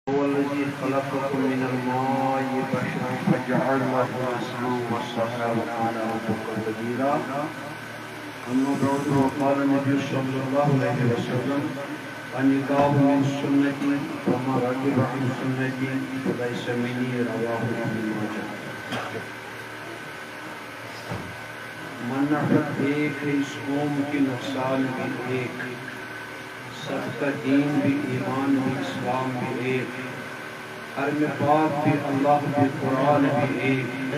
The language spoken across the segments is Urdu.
هو الذي خلقكم من الماء بشرا فجعلناه نسلا وسخر ربكم قديرا. أما بعد وقال النبي صلى الله عليه وسلم النكاح من سنتي وما رغب عن سنتي فليس مني رواه ابن ماجه. منافق ایک ہے، اس قوم کی نقصان بھی ایک، سب کا دین بھی، ایمان بھی، اسلام بھی ایک، حرم پاک بھی، اللہ بھی، قرآن بھی ایک،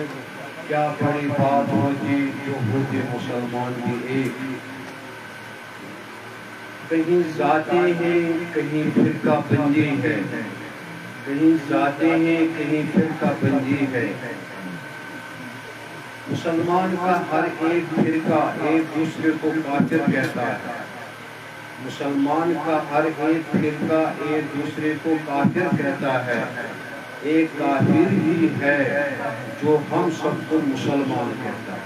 کیا بڑی بات ہوتی جو ہوتے مسلمان بھی ایک۔ کہیں ذاتیں ہیں، کہیں فرقہ بندی ہے، کہیں ذاتیں ہیں، کہیں فرقہ بندی ہے۔ مسلمان کا ہر ایک فرقہ ایک دوسرے کو کافر کہتا ہے، مسلمان کا ہر ایک فرقہ ایک دوسرے کو کافر کہتا ہے۔ ایک کافر ہی ہے جو ہم سب کو مسلمان کہتا ہے۔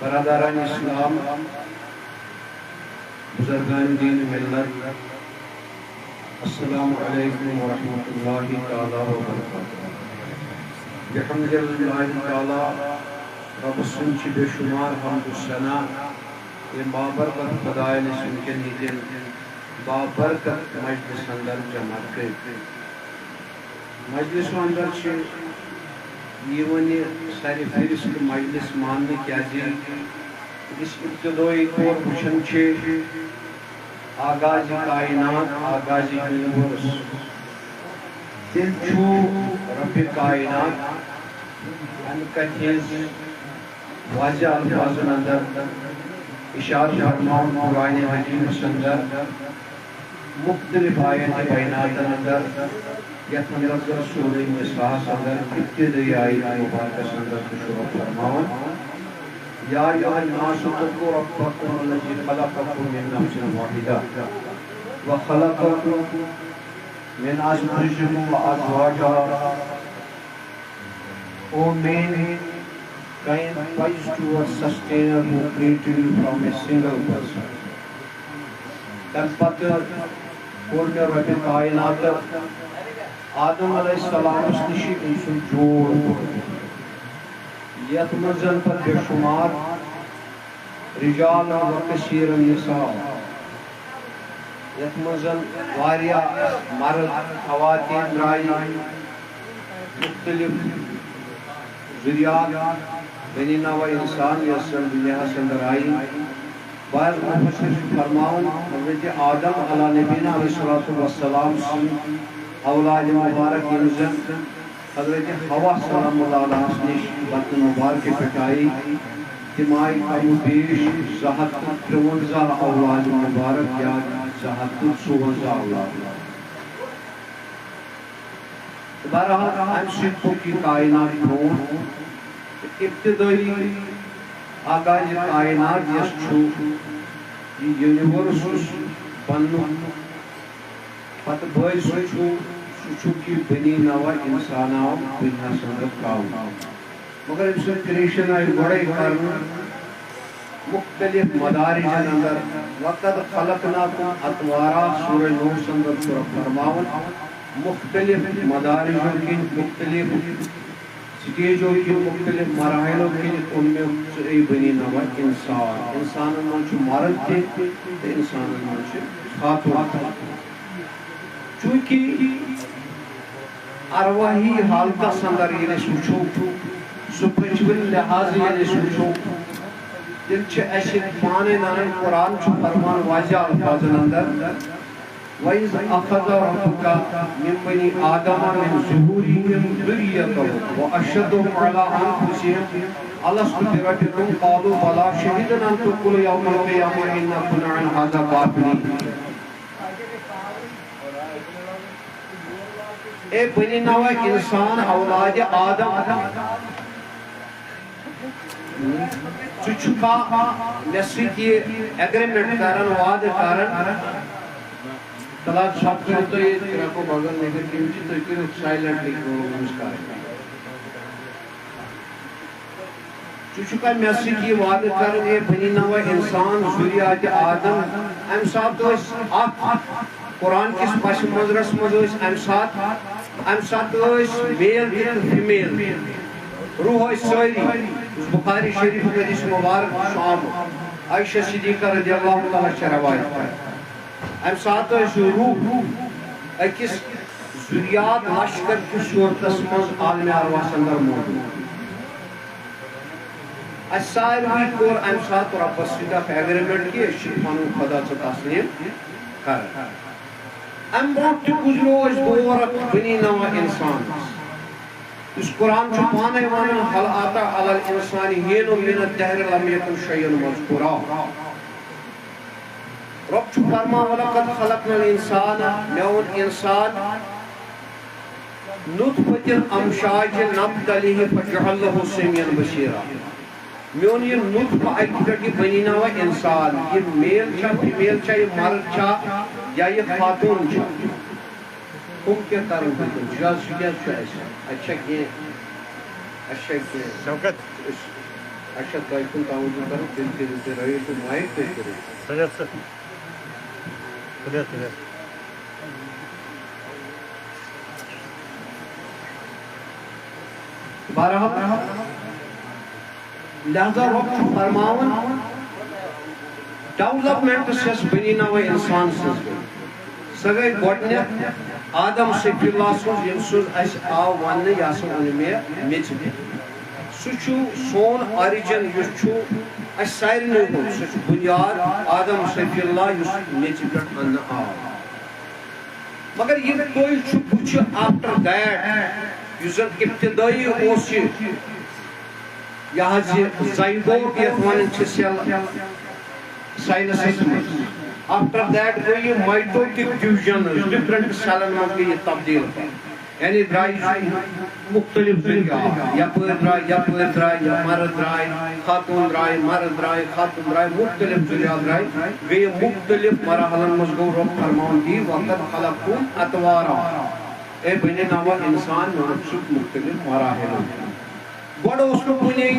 برادران اسلام، بزرگان دین ملت، السلام علیکم ورحمۃ اللہ تعالی وبرکاتہ۔ بحمد اللہ تعالی رب سنچ بے شمار حمد و ثنا، یہ بابرکت خدائے نے سن کے نیدن بابرکت مجلس اندر جمع کر مجلس اندر چھے یہ ونی ساری فہرست مجلس ماننے کیا جی اس ابتدائی طور وچھن چھے آغاز کائنات، آغاز یونیورس، تیل چھو رب کائنات ان کا چیز واضح الفاظ اندر اشارت فرماؤں قرآن حکیم اندر مختلف آیت بینات اندر یت اندر سورہ نساء اندر ابتدائی آیت مبارکہ اندر شروع فرماؤں یا ایھا الناس اتقوا ربکم الذی خلقکم من نفس واحدہ وخلق من ازواجکم وازواجا. O man, kind wise to a sustainer who created you from a single person. Then Pater, Purna Rabbi Kainat, Adam alayhi salam nishi insu jod. Yat manzal par beshumar rijal wa kasir nisa. Yat manzal wariya marad khawatin rai مختلف ذریات بنی نوع انسان یسر دنیا سندر آئی۔ بعض مفسر فرماؤں حضرت آدم علیہ نبینا علیہ السلام سے اولاد مبارک ینزن حضرت حوا سلام اللہ علیہ نش بطن مبارک پٹائی تمائی کم بیش زہت ترونزہ اولاد مبارک یا زہت سونزہ اولاد۔ بہرحال ہم سکھوں کی کائنات ہوں ابتدائی آغاز کائنات یس چھو یہ یونیورس بنو پتہ باعث چھو کی بنی نوع انسان آو دنیا سندر کاؤ مگر اس میں کریشن آئی بڑے کرنا مختلف مدارج اندر وقت خلقناکم اطوارا سورہ نور سندر سورہ فرماون مختلف مدارجوں کی مختلف سٹیجوں کی مختلف مراحلوں کی ان میں سے بنی نوع انسان انسان منچ مرد تھے انسان منچ خاتون تھے چونکہ ارواحی حالت سندر یہ سوچو سپرچول لحاظ یہ سوچو دل چھ ایسے پانے نائن قرآن چھ فرمان واضح الفاظ اندر وَإِذْ أَخَذَ رَبُّكَ مِنْ بَنِي آدَمَ مِنْ ظُهُورِهِمْ ذُرِّيَّتَهُمْ وَأَشْهَدَهُمْ عَلَىٰ أَنفُسِهِمْ أَلَسْتُ بِرَبِّكُمْ قَالُوا بَلَىٰ شَهِدْنَا أَن تَقُولُوا يَوْمَ الْقِيَامَةِ إِنَّا كُنَّا عَنْ هَٰذَا غَافِلِينَ۔ اے بنی نوع انسان اولاد آدم چچکا نسی کی ایگریمنٹ کرن وعد کرن طلاق سب کرو تو یہ تیرا کو بغل نگر کی ہوئی تو یہ سائلنٹلی کو مسکار ہے چچکا نسی کی وعد کرن اے بنی نوع انسان ذریات آدم ام صاحب تو اس قرآن کس پس منظرس مز ام سات میل تہ فیمیل روح ساری بخاری شریف حدیث مبارک شام عائشہ صدیقہ رضی اللہ تعالیٰ چھ روایت ام سات روح اکس ذریات لشکر کی صورتس مز عالم ارواح اندر موجود ساروی کور ام سات ربس سۭتۍ ایگریمنٹ کہ پن خدا ژٕ تسلیم کر ام برونٛٹھ تہِ گُزریو دور بنی نوع انسان اس قرآن چھُ پانے ونان هل آتا علی الانسان حین من الدهر لم یکن شیئا مذکورا رب چھُ فرمان ولقد خلقنا الانسان میون انسان نطفۃ امشاج نبتلیہ فجعلہ سمیعا بصیرا میون یہ نطفہ اکہ پہ بنی نوع انسان یہ میل چھا فیمیل چھا یہ مرد چھا یا یہ خاتون چھا تم کیا کرن بکن جاز شکیت چھو ایسا اچھا کیا اچھا کیا شوکت اچھا دائکن تاوجہ کرو دل کے دیتے رہے تو مائک تے کرے سجد سر خلیت بارہا لہذا رب چھو فرماون ڈیولپمنٹ سیس بنی نوع انسان سیس سہ گئی گۄڈنیٚتھ آدم صفی اللہ سُنٛد ییٚمہِ سُنٛد اَسہِ آو وننہٕ یہِ ہسا اوٚن مےٚ میٚژِ پٮ۪ٹھ سُہ چھُ سون آرِجن یُس چھُ اَسہِ سارنٕے ہُنٛد سُہ چھُ بُنیاد آدم صفی اللہ یُس میٚژِ پٮ۪ٹھ اننہٕ آو مگر یہِ تُہۍ چھُ بُتھِ آفٹر دیٹ یُس زن ابتدٲیی اوس یہِ یہ زائگوٹ یتھ ونان چھ سیل سائنسس مز آفٹر دیٹ گئی یہ مائٹوٹک ڈویژن ڈفرنٹ سیلن مز گئی تبدیل یعنی درائے مختلف ذریعہ یپر درائے مرد درائے خاتون درائے مرد درائے خاتون درائے مختلف ذریعہ درائے گئی مختلف مراحلن مز گو رب فرمان دی وقت خلقکم اطوارا اے بنی نوع انسان منصوب مختلف مراحل گۄڈٕ اوس نہٕ کُنے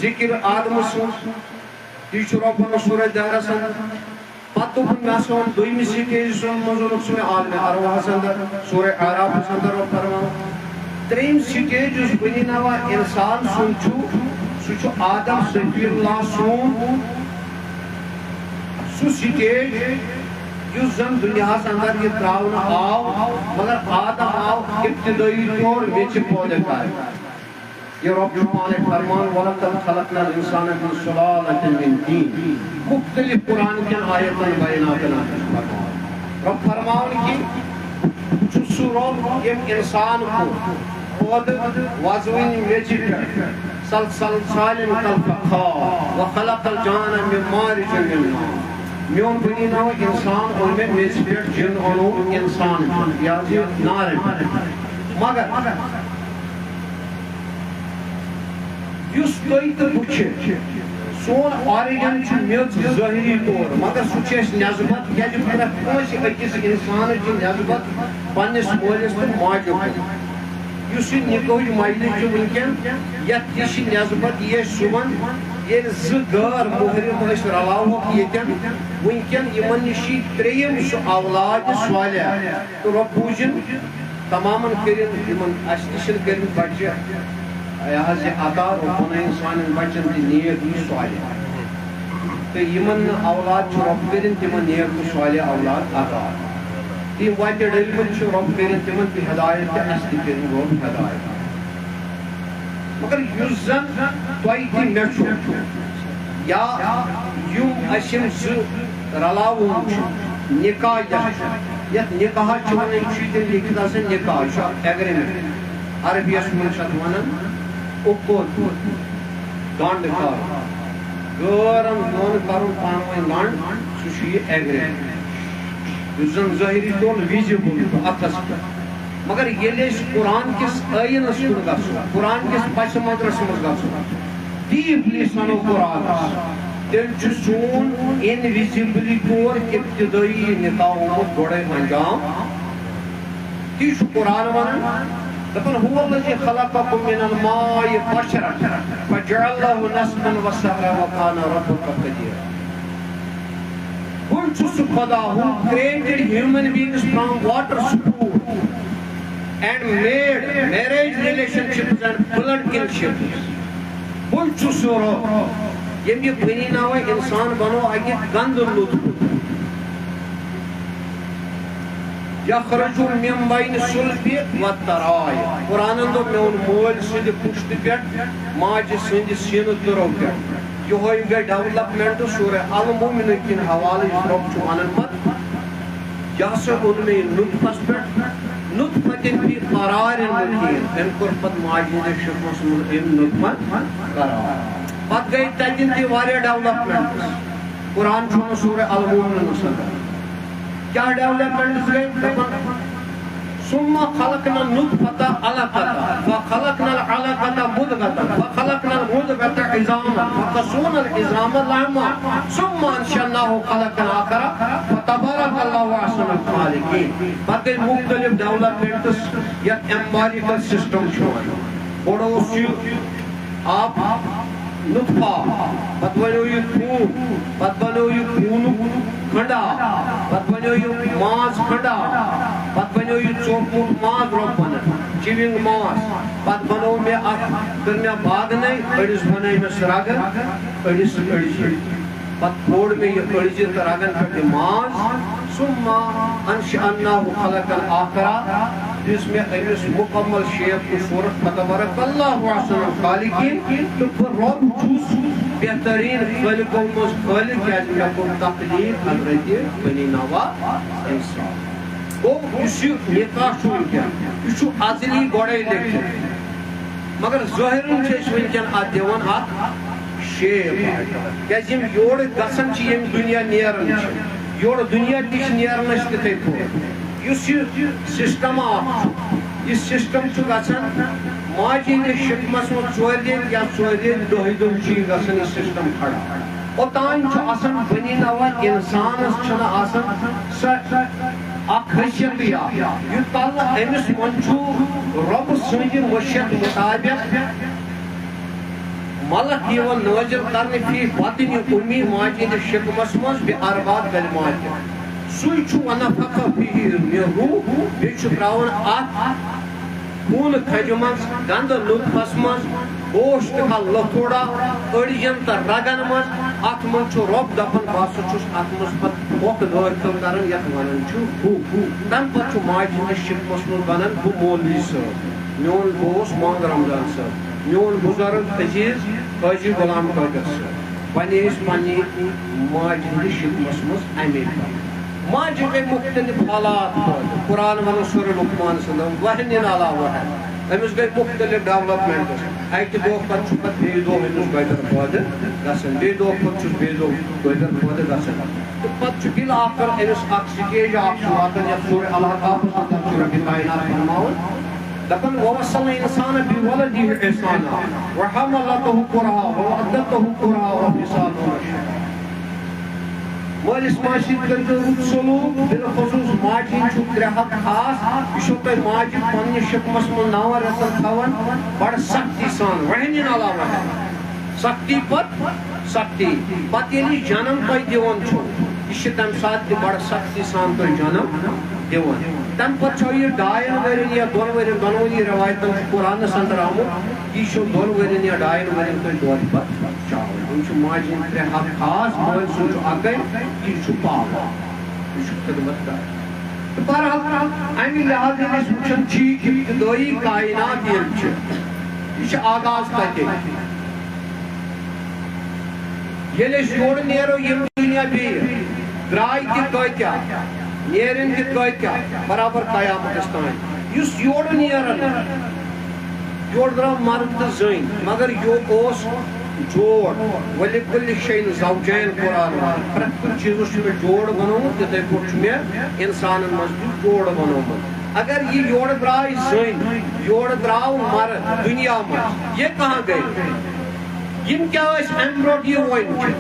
ذکر آدم سُنٛد یہِ چھُ رۄبن سورہ دہرس اندر پتہٕ دوٚپُن مےٚ ہسا اوٚن دوٚیمہِ سٹیج سُنٛد منٛز اوٚنُکھ سُہ مےٚ عالمِ ارواحس اندر سورہ اعرافس اندر رۄب فرماوان ترٛیٚیِم سٹیج یُس بنی نوع انسان سُنٛد چھُ سُہ چھُ آدم صفی اللہ سُنٛد سُہ سٹیج یُس زن دُنیاہس اندر یہِ ترٛاونہٕ آو مگر آدم آو ابتدٲیی طور میٚژِ پٲدٕ کرنہٕ یہ رب پانے فرمان وَلَقَدْ خَلَقْنَا الْإِنسَانَ مِنْ سُلَالَةٍ مِنْ طِينٍ مختلف قرآن کے آیتن بیاناتنا فرمان رب فرمان کی چھو رب یم انسان کو خود وزوین میچی پر سلسال کالفخار وخلق الجان من مارج من نار میون بنی نو انسان اور میں میچی پر جن اونو انسان یازی نار مگر یُس تُہۍ تہٕ بہٕ چھِ سون آرِجن چھُ میٚژ ظٲہری طور مگر سُہ چھُ اَسہِ نٮ۪سبت کیٛازِ پرٛٮ۪تھ کٲنٛسہِ أکِس اِنسانس چھِ نٮ۪سبت پننِس مٲلِس تہٕ ماجہِ کُن یُس یہِ نِکاحٕچ مجلس چھُ وٕنکٮ۪ن یتھ تہِ چھِ نٮ۪سبت یہِ أسۍ صُبحن ییٚلہِ زٕ غٲر محرم أسۍ رلاوہوکھ ییٚتٮ۪ن وٕنکٮ۪ن یِمن نِش چھِ ترٛیٚیِم سُہ اولاد صالح تہٕ رۄب بوٗزِن تمامن کٔرِن یِمن اَسہِ تہِ چھِنہٕ کٔرمٕتۍ بچہِ یہ عطا ربنا انسان بچن تی نیک و صالح تو یمن اولاد چھ رب کرن تمن نیک و صالح اولاد عطا تم وتہ ڈلمت چھ رب کرن تمن تی ہدایت تہ اس تی کرن رب ہدایت مگر یُس زن تۄہہِ تہِ مےٚ چھُ یا یم اسم زٕ رلاوُن چھُ نکاح یتھ نکاح چھِ ونان چھُ تیٚلہِ لیکھِتھ آسان نکاح چھُ ایگریمنٹ عربیس منٛز چھِ اتھ ونان اُکُت گنڈ کر غٲرن دۄن کرُن پانہٕ ؤنۍ گنڈ سُہ چھُ یہِ ایگریمنٹ یُس زن ظٲہری طور وِزِبٕل چھُ اتھس پٮ۪ٹھ مگر ییٚلہِ أسۍ قرآن کِس ٲیٖنس کُن گژھو قرآن کِس پسہِ منظرس منٛز گژھو ڈیٖپلی سنو قرآنس تیٚلہِ چھُ سون انوِزِبلی طور ابتدٲیی نکاح آمُت گۄڈے انجام تی چھُ قرآن ونان دپن هو الذي خلقكم من الماء بشرا فجعل له نسبا وسحرا وكان ربك قديرا بل چھُ خدا who created human beings from water spoon and made marriage relationships and blood kinships. بل چھُ سُہ رۄب ییٚمۍ یہِ بنیٛاوے اِنسان بنو اکہِ گنٛدٕ لُطفہٕ یخرج من بین الصلب والترائی. قرآنن دوٚپ میون مول سٕنٛدِ پُشتہٕ پٮ۪ٹھ ماجہِ سٕنٛدِ سیٖنہٕ تٕرو پٮ۪ٹھ. یِہوے گٔے ڈیولپمنٹ سورہ المومنہ کِنۍ حوالہٕ یُس رۄب چھُ ونان پتہٕ یہِ ہسا اوٚن مےٚ یہِ نُطفس پٮ۪ٹھ نُطفتن فی قرار مکین. أمۍ کوٚر پتہٕ ماجہِ ہٕنٛدِس شکمس منٛز أمۍ نُطفن قرار. پتہٕ گٔے تتٮ۪ن تہِ واریاہ ڈیولپمنٹ. قرآن چھُ ونان سورہ المومنہس انٛدر کیا ڈیولپمنٹ گئی دپان ثم خلقنا النطفة علقة فخلقنا العلقة مضغة فخلقنا المضغة عظاما فكسونا العظام لحما ثم انشأناه خلقا آخر فتبارك الله احسن الخالقين. پتہٕ گٔے مختلف ڈیولپمنٹس یتھ ایمبارِکل سسٹم چھُ ونان. گۄڈٕ اوس یہِ آپ نطفہ پتہٕ بنیو یہِ خوٗن پتہٕ بنیو یہِ خوٗنُک کھنڈا پتہٕ بنیو یہِ ماز کھنڈا پتہٕ بنیو یہِ ژوٚپمُت ماز رۄب ونان چِوِنگ ماز. پتہٕ بنوو مےٚ اکھ کٔر مےٚ باگنے أڑِس بنٲے مےٚ رگہٕ أڑِس أڑجہِ پتہٕ پھوڑ مےٚ یہِ أڑجہِ تہٕ رگن پٮ۪ٹھ یہِ ماز. ثم انشأناه خلقا آخر دِژ مےٚ أمِس مُکمل شیپ تہٕ صوٗرت فتبارک اللہ احسن الخالقین. تہٕ بہٕ رۄب چھُس بہتریٖن خٲلقو منٛز خٲلق کیازِ مےٚ کوٚر تخلیٖق حضرتِ بنی نوا اِنسان. گوٚو یُس یہِ نکاح چھُ وٕنکٮ۪ن یہِ چھُ ازلی گۄڈے لیکھِتھ مگر ظٲہرن چھِ أسۍ وٕنکٮ۪ن اتھ دِوان اکھ شیپ کیازِ یِم یورٕ گژھان چھِ ییٚمہِ دُنیا نیران چھِ یورٕ دُنیا تہِ چھِ نیران أسۍ تِتھے پٲٹھۍ. یُس یہِ سسٹم اکھ چھُ یہِ سسٹم چھُ گژھان ماجہِ ہٕنٛدِس شکمس منٛز ژورِ ریٚتۍ یا ژورِ ریٚتۍ دۄہہِ دۄہ چھُ یہِ گژھان یہِ سسٹم کھڑا. اوٚتانۍ چھُ آسان بنی نوا انسانس چھنہٕ آسان سۄ اکھ حیثیتٕے اکھ یوٗت کال نہٕ أمِس منٛز چھُ رۄبہٕ سٕنٛدِ مشیت مطابق ملک یِوان نٲزِل کرنہٕ فی بطنِ اُمی ماجہِ ہٕنٛدِس شکمس منٛز بِاربع کلمات. سُے چھُ ونفخ فیہ من روح بیٚیہِ چھُ تراوان اتھ خوٗنہٕ تھجہِ منٛز گنٛدٕ نُطفس منٛز گوشت کا لتھوڑا أڑجن تہٕ رگن منٛز. اتھ منٛز چھُ رۄب دپان بہٕ ہسا چھُس اتھ منٛز پتہٕ پھۄکھ دٲخل کران یتھ ونان چھُ روح. تمہِ پتہٕ چھُ ماجہِ ہٕنٛدِس شکمس منٛز بنان بہٕ مولوی صٲب میون بہٕ اوس مونگ رمضان صٲب میون بُزرگ عزیز حاجی غلام قادر صٲب وۄنۍ ٲسۍ پننہِ ماجہِ ہٕنٛدِس شکمس منٛز امے پتہٕ. ماجہِ گٔے مختلف حالات پٲدٕ. قرآن ونان سورہ لقمانس انٛدر وحنِن علی وحن. أمِس گٔے مختلف ڈیولپمنٹس. اکہِ دۄہ پتہٕ چھُ پتہٕ بیٚیہِ دۄہ أمِس گۄڈر پٲدٕ گژھان بیٚیہِ دۄہ پتہٕ چھُس بیٚیہِ دۄہ گۄڈر پٲدٕ گژھان. تہٕ پتہٕ چھُ بِلاخر أمِس اکھ سٹیج اکھ چھُ واتان یتھ سورہ الحقافس انٛدر چھُ رۄبِ کاینات فرماوان دپان ووصل الانسان بولده احسانا وحملته كرها ووضعته كرها وفصاله شهرا. مٲلِس ماجہِ سۭتۍ کٔرۍزیو رُت سلوٗک بالخصوٗص ماجہِ ہٕنٛدۍ چھُ 3 ہتھ خاص. یہِ چھُو تۄہہِ ماجہِ پننہِ شکمس منٛز 9 رٮ۪تن تھاوان بڑٕ سختی سان وحنِن علی وحن. سختی پتہٕ سختی پتہٕ ییٚلہِ یہِ جنم تۄہہِ دِوان چھُو یہِ چھِ تمہِ ساتہٕ تہِ بڑٕ سختی سان تۄہہِ جنم دِوان. تمہِ پتہٕ چھو یہِ 2 ؤرین یا 2 ؤرین دۄنوٕنی رٮ۪وایتن چھُ قرآنس انٛدر آمُت یہِ چھُ 2 ؤرین یا 2 ؤرین تۄہہِ دۄد پتہٕ چاوُن. یِم چھِ ماجہِ ہٕنٛدۍ 3 ہتھ خاص. مٲلۍ سُنٛد چھُ اکے یہِ چھُ پاوا یہِ چھُ خدمت کران. تہٕ بہرحال امہِ لحاظ ییٚلہِ أسۍ وٕچھان چھِ ابتدٲیی کائنات ییٚلہِ چھِ یہِ چھِ آغاز کتے ییٚلہِ أسۍ یورٕ نیرو یِم دُنیا بیٚیہِ درٛاے تہِ کۭتیاہ نیرن تہِ کۭتیاہ برابر قیامتس تانۍ. یُس یورٕ نیران یورٕ درٛاو مرد تہٕ زٔنۍ مگر یہِ اوس جوڑ. وَلِکُلِّ شَیْءٍ زَوْجَیْن قرآن ونان پرٛٮ۪تھ کُنہِ چیٖزس چھُ مےٚ جوڑ بنومُت تِتھے پٲٹھۍ چھُ مےٚ انسانن منٛز تہِ جوڑ بنومُت. اگر یہِ یورٕ درٛاے زٔنۍ یورٕ درٛاو مرد دُنیا منٛز یہِ کہاں گٔے یِم کیٛاہ ٲسۍ امہِ برونٛٹھ یہِ وۄنۍ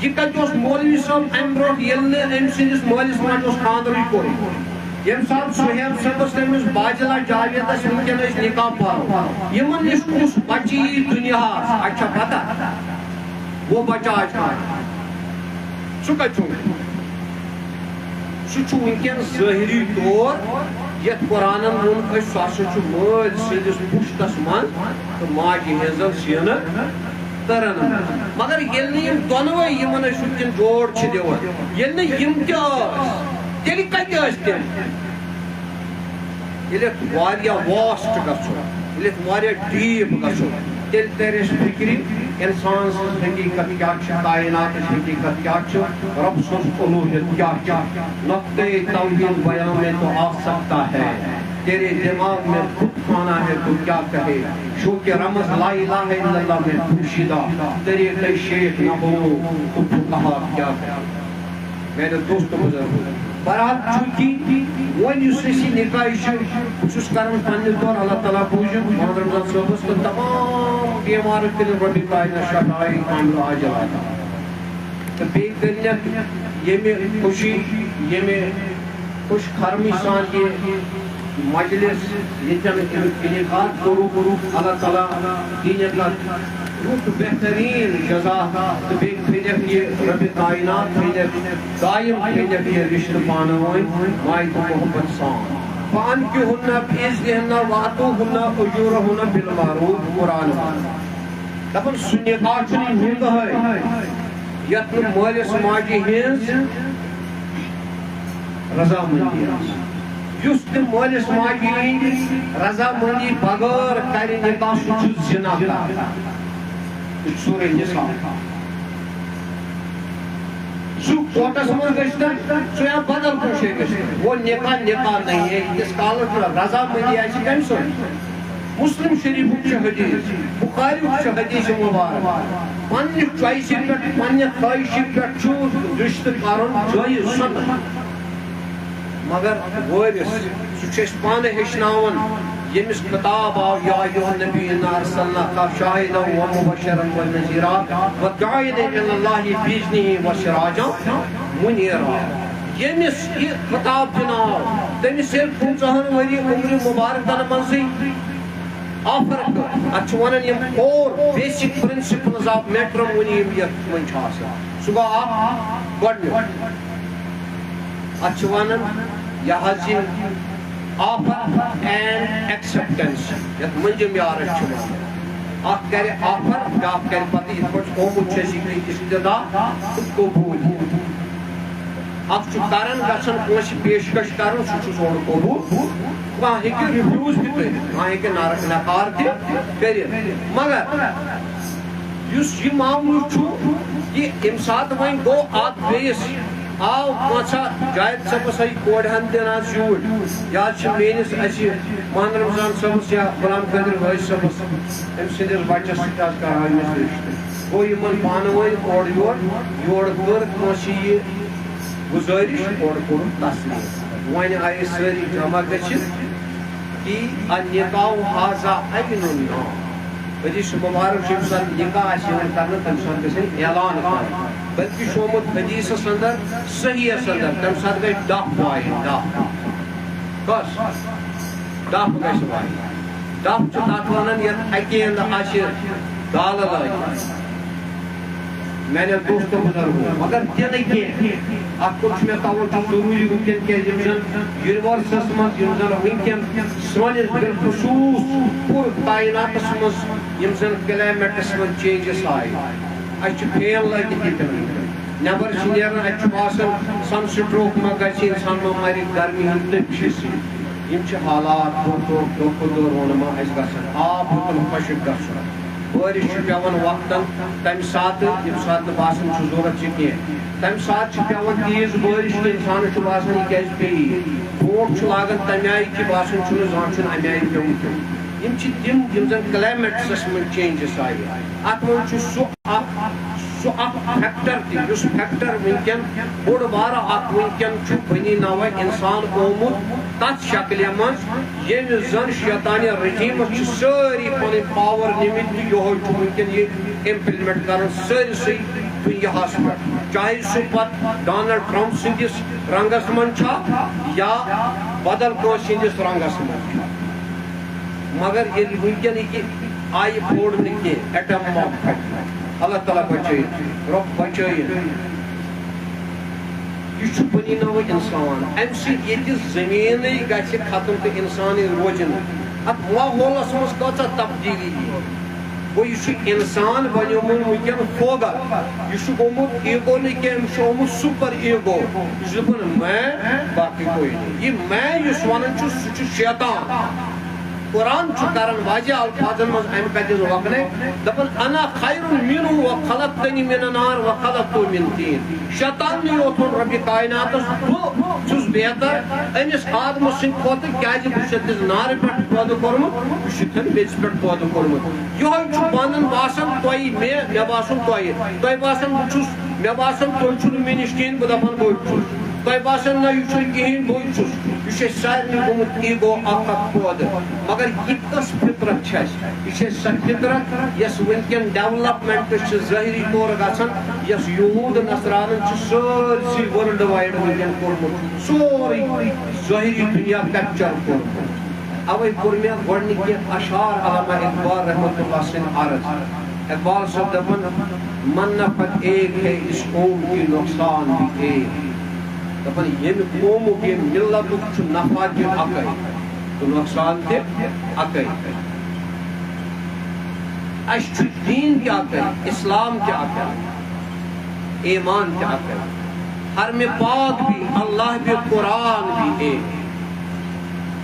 یہِ کتہِ اوس مولوی صٲب امہِ برونٛٹھ ییٚلہِ نہٕ أمۍ سٕنٛدِس مٲلِس ماجہِ اوس خانٛدرٕے کوٚرمُت. ییٚمہِ ساتہٕ سُہیب صٲبس تٔمِس باجلا جاویدس وٕنکٮ۪ن ٲسۍ نکاح پرُن یِمن نِش کُس بچہٕ یی دُنیاہس اَتہِ چھا پتہ وہ بچہ آج کل سُہ کتہِ چھُ سُہ چھُ وٕنکٮ۪ن ظٲہری طور یتھ قرآنن ووٚن أسۍ سُہ ہسا چھُ مٲلۍ سٕنٛدِس پُشتس منٛز تہٕ ماجہِ ہٕنٛزن سیٖنہٕ ترن مگر ییٚلہِ نہٕ یِم دۄنوے یِمن أسۍ وٕنکٮ۪ن جوڑ چھِ دِوان ییٚلہِ نہٕ یِم تہِ ٲسۍ تیٚلہِ کتہِ ٲسۍ تِم ییٚلہِ اَتھ واریاہ واسٹ گژھو ییٚلہِ اَتھ واریاہ ڈیٖپ گژھو تیٚلہِ ترِ اَسہِ فِکرِ اِنسان سٕنٛز حقیٖقت کیٛاہ چھِ کائناتٕچ حقیٖقت کیٛاہ چھِ رب سٕنٛز اُلوٗہیت کیٛاہ چھِ نقطۂ توحید بیان میں تو آ سکتا ہے تیرے دماغ میں خود کھانا ہے تو کیا کہے شو کہ رمز لا الہ الا اللہ میں پوشیدہ طریقۂ شیخ نہ ہو تو کہا کیا کہے میرے دوست بزرگ بہرحال چونکہ وۄنۍ یُس أسۍ یہِ نکاح چھُ بہٕ چھُس کران پننہِ طور اللہ تعالیٰ بوٗزِو محمد رمضان صٲبس تہٕ تمام بیمارن کٔرِنۍ رۄبِ کاینات شفاعی کامل عاجل عطا تہٕ بیٚیہِ کٔرِنٮ۪کھ ییٚمہِ خوشی ییٚمہِ خوش خرمی سان یہِ مجلس ییٚتٮ۪ن انعقاد کوٚرُکھ اللہ تعالیٰ دِینٮ۪کھ اَتھ رُت بہتریٖن جزا تہٕ بیٚیہِ تھٲینٮ۪کھ یہِ رۄبِ کاینات تھٲینٮ۪کھ دایِم تھٲینٮ۪کھ یہِ رشتہٕ پانہٕ ؤنۍ ماے تہٕ محبت سان فَأَنكِحُوهُنَّ بِإِذْنِهِنَّ وَآتُوهُنَّ أُجُورَهُنَّ بِالْمَعْرُوفِ قرآن دَپان سُہ نکاح چھُنہٕ ہُہ کٕہٕنۍ یتھ نہٕ مٲلِس ماجہِ ہٕنٛز رضامندی آسہِ یُس تہِ مٲلِس ماجہِ ہٕنٛدِ رضامندی بغٲر کرِ نکاح سُہ چھُ زِناکار یہِ چھُ سورُے نِسا سُہ کوٹس منٛز گٔژھتن سُہ یا بدل کُنہِ جایہِ گٔژھتن وہ نکاح نکاح نہیں ہے ییٖتِس کالس رضامندی آسہِ کمہِ سۭتۍ مسلم شریفُک چھُ حدیث بخاریُک چھُ حدیث مبارک پننہِ چویسہِ پٮ۪ٹھ پننہِ خٲہشہِ پٮ۪ٹھ چھُ رشتہٕ کرُن جٲیز سنت مگر وٲرِث سُہ چھُ أسۍ پانہٕ ہیٚچھناوان ییٚمِس خطاب آو یا ایُّہا النبی اِنَّا أَرْسَلْنَاكَ شَاهِدًا وَمُبَشِّرًا وَنَذِيرًا وَدَاعِيًا إِلَى اللَّهِ بِإِذْنِهِ وَسِرَاجًا مُنِيرًا ییٚمِس یہِ خطاب دِنہٕ آو تٔمِس ییٚلہِ 15 ؤری عمرِ مُبارکن منٛزٕے آفر کٔر اتھ چھِ ونان یِم 4 بیسک پرنسپلز آف میٹرمونی یِم یتھ منٛز چھِ آسان سُہ گوٚو اکھ گۄڈٕنیُک اتھ چھِ ونان یہِ حظ یہِ آفر اینڈ ایکسپٹنس یتھ مٔنٛزِم یارس چھِ ونان اکھ کرِ آفر بیاکھ کرِ پتہٕ یِتھ پٲٹھۍ ہومُت چھُ اَسہِ یہِ استدا تہٕ قبوٗل اکھ چھُ کران گژھان کٲنٛسہِ پیشکش کرُن سُہ چھُ سورُے قبوٗل کانٛہہ ہیٚکہِ رِفیوٗز تہِ کٔرِتھ کانٛہہ ہیٚکہِ نکار تہِ کٔرِتھ مگر یُس یہِ معاملہٕ چھُ یہِ ییٚمہِ ساتہٕ وۄنۍ گوٚو اکھ بیٚیِس آو پانٛژھا جاوید صٲبس آیہِ کورِ ہن دِنہٕ آز یوٗرۍ یا چھِ میٲنِس اَسہِ محمد رمضان صٲبس یا غلام قادر حٲجۍ صٲبس أمۍ سٕنٛدِس بچس سۭتۍ آز کران أمِس رشتہٕ گوٚو یِمن پانہٕ ؤنۍ اورٕ یورٕ کٔر کٲنٛسہِ یہِ گُزٲرِش اورٕ کوٚرُکھ تسلیٖم وۄنۍ آیہِ أسۍ سٲری جمع گٔژھِتھ کہِ النِکاح ہذا عین النام حدیث مبارک چھُ ییٚمہِ ساتہٕ نکاح آسہِ یِوان کرنہٕ تمہِ ساتہٕ گژھِ اعلان کرُن بلکہ چھُ آمُت حدیثس اندر صحیحس اندر تمہِ ساتہٕ گژھِ ڈف وایِنۍ ڈف کس ڈف گژھِ وایِنۍ ڈف چھُ تتھ ونان یتھ اکہِ انٛدٕ آسہِ دالہٕ لٲگِتھ میانیو دوستو بزرگو مگر تہِ نہٕ کینٛہہ اتھ کُن چھُ مےٚ توجہ ضروٗری وٕنکٮ۪ن کیازِ یِم زن یونیورسس منٛز یِم زن وٕنکٮ۪ن سٲنِس بالخصوٗص پوٗرٕ کایناتس منٛز یِم زن کلایمیٹس منٛز چینجز آیہِ اَسہِ چھُ فین لٲگِتھ ییٚتٮ۪ن نٮ۪بر چھِ نیران اَتہِ چھُ باسان سن سٹروک ما گژھِ اِنسان ما مرِ گرمی ہٕنٛدۍ تٔپشہِ سۭتۍ یِم چھِ حالات دۄہ کھۄتہٕ دۄہ روٗد ما اَسہِ گژھان آب ہیوٚتُن خۄشِک گژھُن بٲرِش چھِ پیٚوان وقتن تمہِ ساتہٕ ییٚمہِ ساتہٕ نہٕ باسان چھُ ضروٗرت چھِ کینٛہہ تمہِ ساتہٕ چھِ پیٚوان تیز بٲرِش تہٕ اِنسانس چھُ باسان یہِ کیازِ پیٚیہِ برونٛٹھ چھُ لاگان تمہِ آیہِ کہِ باسان چھُنہٕ زانٛہہ چھُنہٕ امہِ آیہِ پیوٚمُت یِم چھِ تِم یِم زن کلایمیٹسس منٛز چینجز آیہِ اتھ منٛز چھُ سُہ اکھ فیکٹر تہِ یُس فیکٹر وٕنکٮ۪ن بوٚڑ بارٕ اکھ وٕنکٮ۪ن چھُ بنی نوع انسان آمُت تتھ شکلہِ منٛز ییٚمہِ زن شیطانہِ رجیٖمس چھِ سٲری پنٕنۍ پاور نِمٕتۍ تہٕ یِہوے چھُ وٕنکٮ۪ن یہِ امپلمنٹ کران سٲرسٕے دُنیاہس پٮ۪ٹھ چاہے سُہ پتہٕ ڈونلڈ ٹرمپ سٕنٛدِس رنگس منٛز چھا یا بدل کٲنٛسہِ ہٕنٛدِس رنگس منٛز چھا مگر ییٚلہِ وٕنکٮ۪ن یہِ آیہِ پھوڑنہٕ کینٛہہ ایٹم بم اللہ تعالیٰ بچٲیِن رۄب بچٲیِن یہ بنی نو انسان ام سی زمین گھِ ختم تو انسان روزن ات ماحولس مز کۭژاہ تبدیلی گو یہ انسان بنیومت ونکین فوگر یہ گومت ایگو نہیں کینٛہہ آمت سپر ایگو یہ دپان میں باقی کوئی نہیں یہ میں یس ونان سہ شیطان قرآن کران واضح الفاظن مز ام کتن وقنے دپان انا خیر منہ وخلقتنی من نار وخلقتہ من طین شیطان نے اوتھن رب کائناتس بہ چھس بہتر امس آدم سند کھوتہ کیازِ بہ چھس نار پہ پودٕ کورمت بہ چھس میٚژِ پہ پودٕ کورمت یہ پانن باسان تۄہہِ مےٚ باسان تۄہہِ باسان بہ چھس مےٚ باسان تُہۍ چھُو نہٕ مےٚ نِش کِہیٖنۍ بہٕ دپان بہٕ چھُس تۄہہِ باسان نہ یہِ چھُنہٕ کِہیٖنۍ بہٕ چھُس یہ چھُ سارنٕے گوٚمُت ایگو اکھ پودٕ مگر یہِ کۄس فطرت چھِ اَسہِ یہِ چھِ سۄ فطرت یۄس وٕنکٮ۪ن ڈیولپمنٹ چھِ ظٲہری طور گژھان یۄس یہوٗد نصرانن چھِ سٲرسٕے ورلڈ وایڈ وٕنکٮ۪ن کوٚرمُت سورُے ظٲہری دُنیا کیپچر کوٚرمُت اوے کوٚر مےٚ گۄڈنِکۍ کینٛہہ اشعار علامہ اقبال رحمۃ اللہ سٕنٛدۍ عرض اقبال صٲب دپان من نفت ایک ہے اس قوم کی نقصان بھی ایک دپان ییٚمہِ قومُک ییٚمہِ ملتُک چھُ نفع تہِ اکے تہٕ نۄقصان تہِ اکے اَسہِ چھُ دیٖن تہِ اکے اسلام تہِ اکے ایمان تہِ اکے حرمِ پاک بھی اللہ بھی قرآن بھی ایک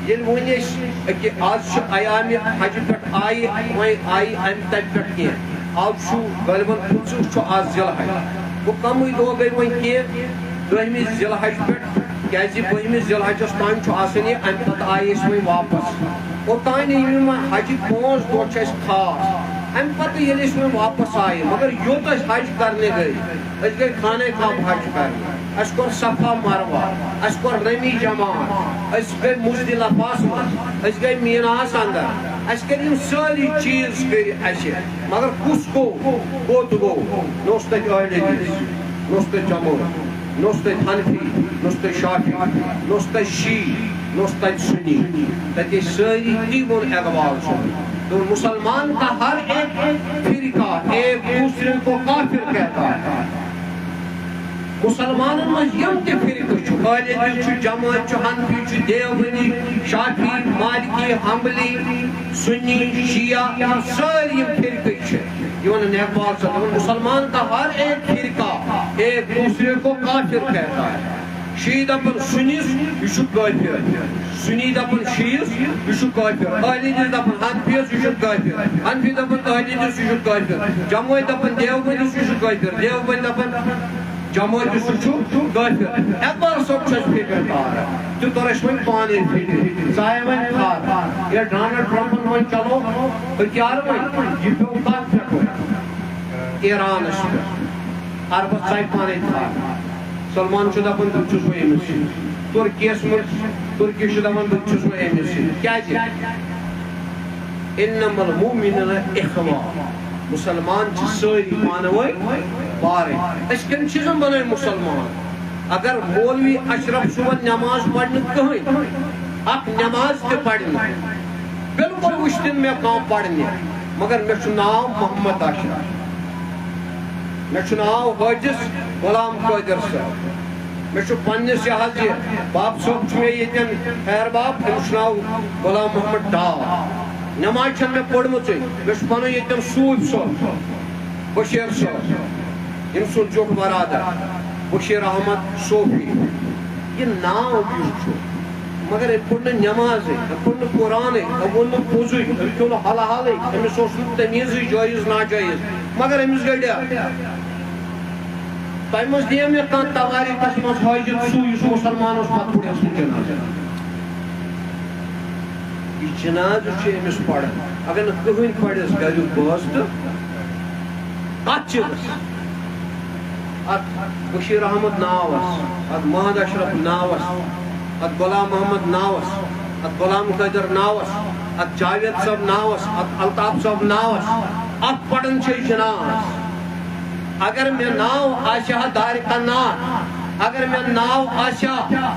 ییٚلہِ وۄنۍ أسۍ أکہِ آز چھُ ایامِ حجہِ پٮ۪ٹھ آیہِ وۄنۍ آیہِ اَمہِ تَتہِ پٮ۪ٹھ کینٛہہ آز چھُ غٲلباً 25 چھُ آز ذی الحج گوٚو کمٕے دۄہ گٔے وۄنۍ کینٛہہ 10مہِ ذی الحج پٮ۪ٹھ کیازِ 12مہِ ذی الحجس تام چھُ آسان یہِ اَمہِ پتہٕ آیہِ أسۍ وۄنۍ واپس اوٚتانۍ یِم حجِکۍ 5 دۄہ چھِ اَسہِ خاص اَمہِ پتہٕ ییٚلہِ أسۍ وۄنۍ واپس آیہِ مگر یوٚت أسۍ حج کرنہِ گٔے أسۍ گٔے خانہ کعبہ حج کرنہِ اَسہِ کوٚر صفا مروہ اَسہِ کوٚر رمی جماعت أسۍ گٔے مزدلفاہس منٛز أسۍ گٔے میٖناہس انٛدر اَسہِ کٔرۍ یِم سٲری چیٖز کٔرۍ اَسہِ مگر کُس گوٚو کوٚت گوٚو نہ اوس تتہِ اہلِ حدیث نہ اوس تتہِ جمٲعت نہ اوس تتہِ حنفی نہ اوس تتہِ شافعی نہ اوس تتہِ شیعی نہ اوس تتہِ سنی تتہِ ٲسۍ سٲری تی ووٚن اقبال صٲبن دوٚپُن مسلمان کا ہر ایک فرقہ ایک دوسرے کو کافر کہتا ہے مسلمانن منٛز یِم تہِ فرقہٕ چھُ اہلِ حدیث چھُ جماعت چھُ حنفی چھُ دیوبندی شافعی مالکی حنبلی سنی شیعہ یِم سٲری یِم فرقہٕ چھِ یہ ونان اقبال صاحب مسلمان کا ہر ایک فرقہ ایک دوسرے کو کافر کہتا ہے شیعی دپان سنیس یہ چھُ کافر سنی دپان شیعیس یہ چھُ کافر اہلِ حدیث دپان حنفیس یہ چھُ کافر حنفی دپان اہلِ حدیث یہ چھُ کافر جماعت دپان دیوبندیس یہ چھُ کافر دیوبند دپان جماعت کافر اقبال صاحب چھُ اَسہِ فکر کار تہِ توٚر اَسہِ وۄنۍ پانے فکر ژایہِ وۄنۍ کھار ییٚلہِ ڈونلڈ ٹرمپن وۄنۍ چلو ہتھیار وۄنۍ یہِ پیوٚو کتھ پٮ۪ٹھ وۄنۍ ایرانس پٮ۪ٹھ عربس ژایہِ پانے کھار سلمان چھُ دپان بہٕ چھُس وۄنۍ أمِس سۭتۍ ترکیَس منٛز ترکی چھُ دپان بہٕ چھُس وۄنۍ أمِس سۭتۍ کیازِ انما المؤمنون اخوة مسلمان چھِ سٲری پانہٕ ؤنۍ بارٕنۍ أسۍ کَمہِ چیٖزن بنٲے مُسلمان اگر مولوی اشرف صٲبن نٮ۪ماز پرِ نہٕ کٕہٕنۍ اکھ نٮ۪ماز تہِ پرِ نہٕ بِلکُل وٕچھتِن مےٚ کانٛہہ پرنہِ مگر مےٚ چھُ ناو محمد اشرف مےٚ چھُ ناو حٲجِس غلام قٲدر صٲب مےٚ چھُ پننِس یہِ حظ یہِ باب صٲب چھُ مےٚ ییٚتٮ۪ن خیر باب أمِس چھُ ناو غلام محمد ڈار نٮ۪ماز چھَنہٕ مےٚ پٔرمٕژٕے مےٚ چھُ پنُن ییٚتٮ۪ن صوٗفۍ صٲب بشیٖر صٲب ییٚمہِ سُنٛد چھُکھ برادر بشیٖر احمد صوفی یہِ ناو کیُتھ چھُ مگر أمۍ پوٚر نہٕ نٮ۪مازٕے أمۍ پوٚر نہٕ قرآنٕے أمۍ ووٚن نہٕ پوٚزُے أمۍ کھیوٚو نہٕ حلہ حالٕے أمِس اوس نہٕ تمیٖزٕے جٲیِز ناجٲیِز مگر أمِس گٔے ڈیتھ تۄہہِ منٛز دِیا مےٚ کانٛہہ تواریٖخس منٛز ہٲوِتھ سُہ یُس مُسلمان اوس پتہٕ پوٚرہس نہٕ جنازٕ یہِ جنازٕ چھُ أمِس پران اگر نہٕ کٕہٕنۍ پرٮ۪س گریُک بٲژ تہٕ کتھ چیٖزس اتھ بشیٖر احمد ناوس اتھ محمد اشرف ناوس اتھ غلام محمد ناوس اتھ غلام قٲدر ناوس اتھ جاوید صٲب ناوس اتھ الطاف صٲب ناوس اتھ پران چھِ جناز اگر مےٚ ناو آسہِ ہا دارِ کنار اگر مےٚ ناو آسہِ ہا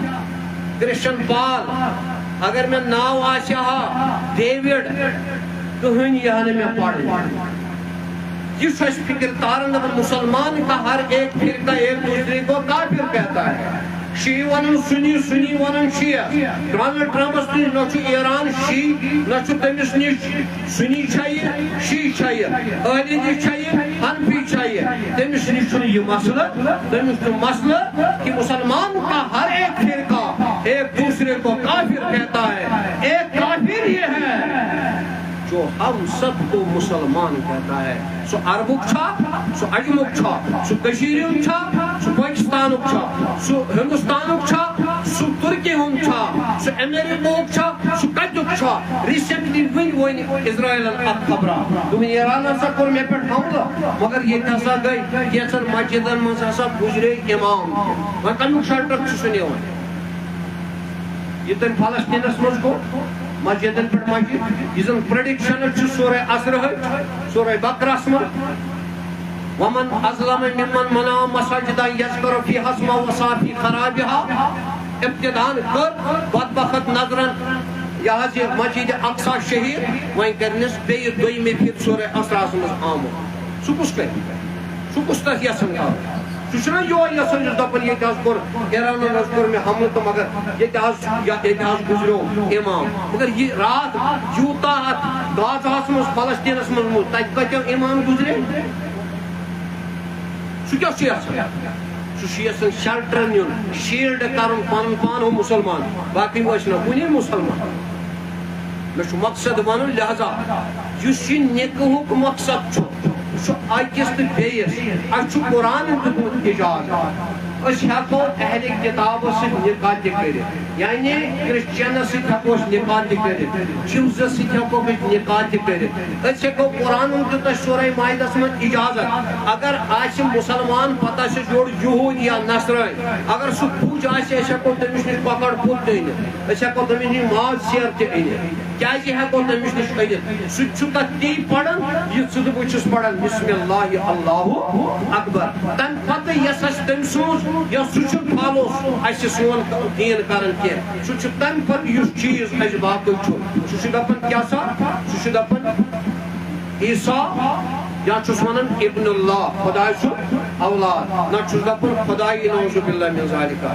کرشن پال اگر مےٚ ناو آسہِ ہا ڈیوِڈ کٕہٕنۍ یی ہا نہٕ مےٚ پرنہِ یہ فکر تارن مسلمان کا ہر ایک فرقہ ایک دوسرے کو کافر کہتا ہے. شیعہ ونن سنی، سنی ونن شیعہ. ڈونلڈ ٹرمپس نش نہ ایران شیعہ نہ تمس نش سنی چاہیے شیعہ چاہیے، علیدی چاہیے حنفی چاہیے. تمس نش یہ مسئلہ، تمس مسئلہ کہ مسلمان کا ہر ایک فرقہ ایک دوسرے کو کافر کہتا ہے. ایک کافر یہ ہے جو ہم سب کو مسلمان کہتا ہے. سو عربک چھا، سو عجمک چھا، سو کشیریک چھا، سو پاکستانک چھا، سو ہندوستانک چھا، سو ترکی ہند چھا، سو امریکہک چھا، سو کتیک چھا. ریسنٹلی ون اسرائیلن اک خبرہ دوٚپُن ایران ہسا کوٚر مےٚ پٮ۪ٹھ حملہ مگر ییٚتہِ ہسا گٔے کینٛژن مسجدن منٛز ہسا گُزرے امام. وۄنۍ کمیُک شلٹر چھُ سُہ نِوان؟ یہ تم فلسطینس مز گو مسجدن پہ مسجد یہ زن پریڈکشن سورہ اثر سورہ بقرہ ومن اظلم ممن منع مساجد یذکر فیہا اسمہ وسعی فی خرابها. ابتدان کر بدبخت نظرن یہ مسجد اقصی شہید وہیں کرنس بیٚیہِ دویمہِ پھر سورہ اثرس مز آمُت. سُہ کُس کرِ؟ سُہ کُس تتھ یژھان کرِ؟ سُہ یہوے یژھان یُس دپان ییٚتہِ حظ کوٚر ایرانن حظ کوٚر مےٚ حملہٕ تہٕ مگر ییٚتہِ حظ گُزریو امام. مگر یہ رات یوٗتاہ اتھ غازاہس منٛز فلسطینس منٛز تتہِ کتیو امام گُزرے؟ سُہ کیٛاہ چھُ یژھان؟ سُہ چھُ یژھان شلٹر نیُن، شیلڈ کرُن پنُن پان ہُہ مسلمان، باقٕے ٲسۍ نہٕ کُنی مسلمان. مےٚ چھُ مقصد ونُن لہذا یُس یہ نکاحُک مقصد چھُ سُہ أکِس تہٕ بیٚیِس اَسہِ چھُ قرآن دیُتمُت اِجازت. أسۍ ہٮ۪کو اہلِ کِتابس سۭتۍ نکاح تہِ کٔرِتھ، یعنی کرسچنس سۭتۍ ہٮ۪کو أسۍ نکاح تہِ کٔرِتھ، جوزس سۭتۍ ہٮ۪کو أسۍ نکاح تہِ کٔرِتھ. أسۍ ہٮ۪کو قرآن دیُت اَسہِ سورہ مائدس منٛز اِجازت اگر آسہِ مُسلمان پتہٕ آسٮ۪س یورٕ یہوٗد یا نصرٲنۍ اگر سُہ پُج آسہِ أسۍ ہٮ۪کو تٔمِس نِش کۄکر پُت تہِ أنِتھ، أسۍ ہٮ۪کو تٔمِس نِش ماز سیر تہِ أنِتھ. کیٛازِ ہٮ۪کو تٔمِس نِش أنِتھ؟ سُہ تہِ چھُ تتھ تی پران یِتھ ژٕ تہٕ بہٕ چھُس پران بسم اللہ اللہ اکبر. تمہِ پتہٕ یۄس اَسہِ تٔمۍ سٕنٛز یا سُہ چھُنہٕ فالو اَسہِ سون دیٖن کران کینٛہہ، سُہ چھُ تمہِ پتہٕ یُس چیٖز اَسہِ باقٕے چھُ سُہ چھُ دپان کیٛاہ سا؟ سُہ چھُ دپان عیٖسیٰ یا چھُس ونان ابن اللہ، خۄداے سُنٛد اولاد، نتہٕ چھُس دپان خۄدایی نعوذ باللہ من ذالک.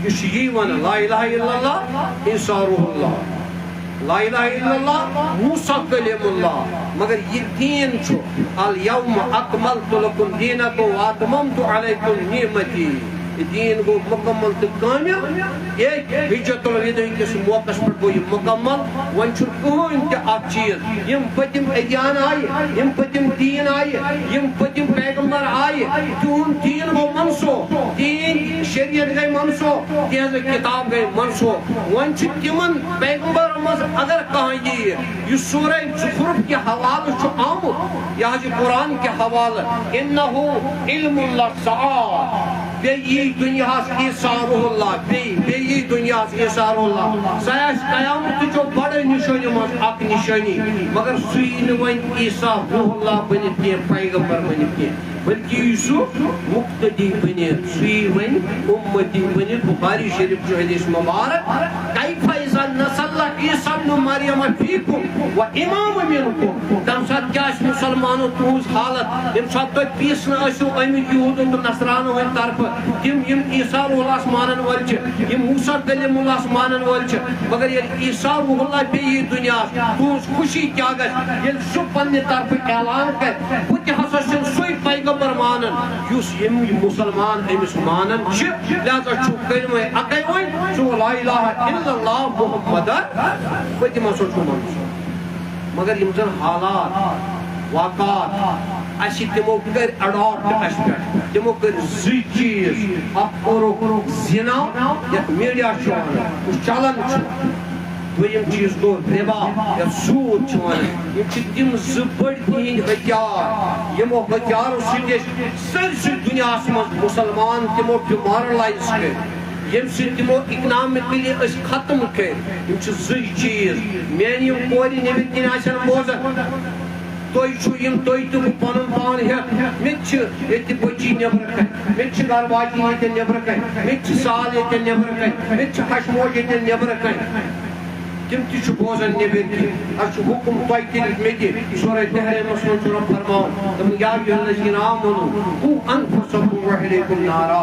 یہ چھُ یی ونان لا الہ الا اللہ عیٖسیٰ روح اللہ، لا الہ الا اللہ موسیٰ کلیم اللہ. مگر یہ دین چھُ الیوم اکملت لکم دینکم واتممت علیکم نعمتی. یہ دین گو مکمل تو کامل. ایک حجت الوداع کس موقع پر گو یہ مکمل. ون چھُ کٕہٕنۍ تہِ اکھ چیٖز یم پٔتِم ادیان آیہِ، یم پٔتِم دین آیہِ، یم پٔتِم پیغمبر آیہِ تِہُنٛد دین گوٚو منسوخ، دین شریعت گٔے منسوخ، تِہنٛز کتاب گٔے منسوخ. ون چھُ تِمن پیغمبرن منٛز اگر کانٛہہ ییہِ یُس سورہ زخرف کہِ حوالہٕ چھُ آمُت یا چھُ قرآن کہِ حوالہٕ انہ علم اللہ سعاد بیٚیہِ یی دُنیاہس عیٖسیٰ روح اللہ، بیٚیہِ یی دُنیاہس عیٖسیٰ روح اللہ. سۄ آسہِ قیامتٕچو بڑٕ نِشٲنیو منٛز اکھ نِشٲنی. مگر سُہ یی نہٕ وۄنۍ عیٖسیٰ روح اللہ بٔنِتھ کینٛہہ، پیغمبر بٔنِتھ کینٛہہ، بلکہ یی سُہ مقتدی بٔنِتھ، سُہ یی وۄنۍ اُمتی بٔنِتھ. بخاری شریف چھُ حدیث مبارک کیف اذا نزل عیٖسیٰ ابن مریم فیکم و امام منکم. تمہِ ساتہٕ کیٛاہ آسہِ مُسلمانو تُہنٛز حالت ییٚمہِ ساتہٕ تُہۍ پیٖسنہٕ ٲسِو آمٕتۍ یہوٗدو تہٕ نصرانو ہٕنٛدِ طرفہٕ، تِم یم عیٖسیٰ روح اللہس مانن وٲلۍ چھِ، یم موسیٰ کلیم اللہس مانن وٲلۍ چھِ. مگر ییٚلہِ عیٖسیٰ روح اللہ بیٚیہِ یی دُنیاہس تُہنٛز خوشی کیٛاہ گژھِ ییٚلہِ سُہ پننہِ طرفہٕ اعلان کرِ بہٕ تہِ ہسا چھُس سُے پیغمبر مانان یُس یِم مسلمان أمِس مانان چھِ. لہذا چھُ کلمہ اکے وۄنۍ سُہ گوٚو لا الہ الا اللہ محمد پٔتِم ہسا چھُ منسوخ. مگر یم زن حالات واقعات اَسہِ تِمو کٔرۍ اڈاپٹ اَسہِ پٮ۪ٹھ، تِمو کٔرۍ زٕے چیٖز. اکھ کوٚرُکھ زِنا یتھ میٖڈیا چھُ ونان یُس چلان چھُ، دوٚیِم چیٖز گوٚو رِبا یتھ سوٗد چھِ ونان. یم چھِ تِم زٕ بٔڑۍ تِہنٛدۍ ہتھیار یِمو ہتھیارو سۭتۍ أسۍ سٲرسٕے دُنیاہس منٛز مُسلمان تِمو ڈِمارلایز کٔرۍ، ییٚمہِ سۭتۍ تِمو اِکنامِکلی أسۍ ختم کٔرۍ. یم چھِ زٕے چیٖز. میٛانہِ یِم کورِ نیٚبٕرۍ کِنۍ آسن بوزان تُہۍ چھُو یِم تُہۍ تہِ بہٕ پنُن پان ہٮ۪تھ، مےٚ تہِ چھِ ییٚتہِ بٔچی نیٚبرٕ کَنہِ، مےٚ تہِ چھِ گرٕ واجِنۍ ییٚتٮ۪ن نیٚبرٕ کَنہِ، مےٚ تہِ چھِ سال ییٚتٮ۪ن نیٚبرٕ کَنہِ، مےٚ تہِ چھِ ہش موج ییٚتٮ۪ن نیٚبرٕ کَنہِ. تم تہ بوزان نبر کی اس حکم تہ کٔرِتھ مےٚ تہِ سورہ تحریمس منٛز چھُ رب فرماوان دوٚپُن یا ایُّہا الذین آمنوا قوا انفسکم واہلیکم نارا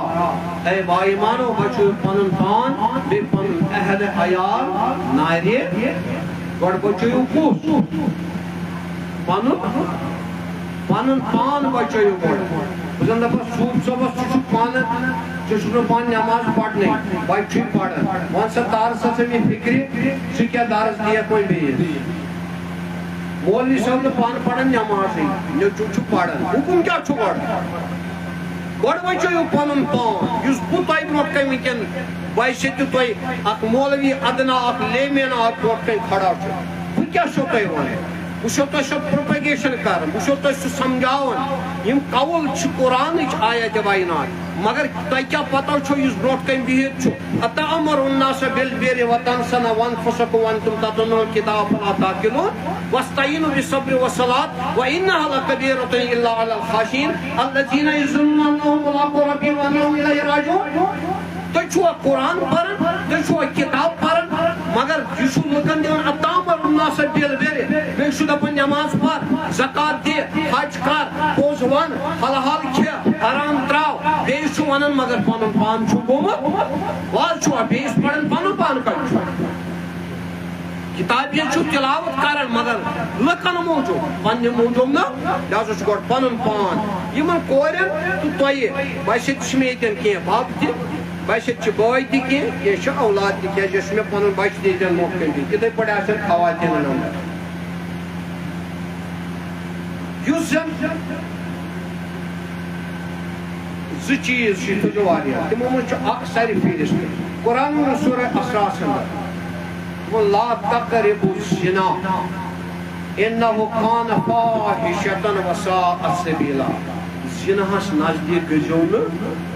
اے با ایمانو بچٲیِو پنُن پان بیٚیہِ پنُن اہل عیال نارِ گۄڈٕ بچٲیِو کُس پنُن پان بچٲیِو گۄڈٕ بہٕ زن دپس صوٗب صٲبس ژٕ چھُکھ پانہٕ ژٕ چھُکھ نہٕ پانہٕ نٮ۪ماز پرنٕے بچہِ چھُے پران وۄنۍ سا تارٕ سا ژٕ مےٚ فکرِ ژٕ کیٛاہ درس دِیکھ وۄنۍ بیٚیِس مولوی صٲب نہٕ پانہٕ پران نٮ۪مازٕے نیٚچوٗ چھُ پران حُکُم کیٛاہ چھُ گۄڈٕ بچٲیِو پنُن پان یُس بہٕ تۄہہِ برونٛٹھ کَنہِ وٕنکٮ۪ن باسیٚتہِ تۄہہِ اکھ مولوی ادنا اکھ لیمینا اکھ برونٛٹھ کَنہِ کھڑا چھُ بہٕ کیٛاہ چھُو تۄہہِ وَنان بہٕ چھُسو تۄہہِ سۄ پروپیگیشن کران بہٕ چھُسو تۄہہِ سُہ سمجھاوان یِم قول چھِ قرآنٕچ آیاتِ بینات مگر تۄہہِ کیٛاہ پتہ چھو یُس برونٛٹھ کَنہِ بِہِتھ چھُ اتأمرون الناس بالبر وتنسون وانفسکم وانتم تتلون الکتاب فلا تعقلون واستعینوا بالصبر والصلاة وانها لکبیرۃ الا علی الخاشعین الذین یظنون انہم ملاقو ربہم وانہم الیہ راجعون تُہۍ چھُوا قرآن پران تُہۍ چھُوا کتاب پران مگر یہ چھُ لُکن دِوان اتأمرون الناس بالبر بیٚیہِ چھُ دپان نٮ۪ماز پر زکات دِ حج کر پوٚز ون حلال کھے حرام تراو بیٚیہِ چھُ ونان مگر پنُن پان چھُ گوٚمُت وز چھُوا بیٚیِس پران پنُن پان کتہِ چھُ کتابیہ چھُ تلاوت کران مگر لُکن موٗجوٗب پننہِ موٗجوٗب نہٕ لہذا چھُ گۄڈٕ پنُن پان یِمن کورٮ۪ن تہٕ تۄہہِ باسیٚتہِ چھِ مےٚ ییٚتٮ۪ن کینٛہہ بب تہِ باسیٚتہِ چھِ بٲے تہِ کینٛہہ کینٛہہ چھِ اولاد تہِ کیٛازِ یۄس مےٚ پنُن بچہِ تہِ ییٚتٮ۪ن برونٛٹھ کَنہِ بِہِتھ تِتھٕے پٲٹھۍ آسن خواتیٖنن انٛدر یُس زن زٕ چیٖز چھِ تھٲیزیو واریاہ تِمو منٛز چھُ اکھ سارِ فہرست قرآن منٛز سورہ اسراہس انٛدر لا تقربوا الزنا انه كان فاحشة وساء سبيلا زِناہس نزدیٖک گٔژھِو نہٕ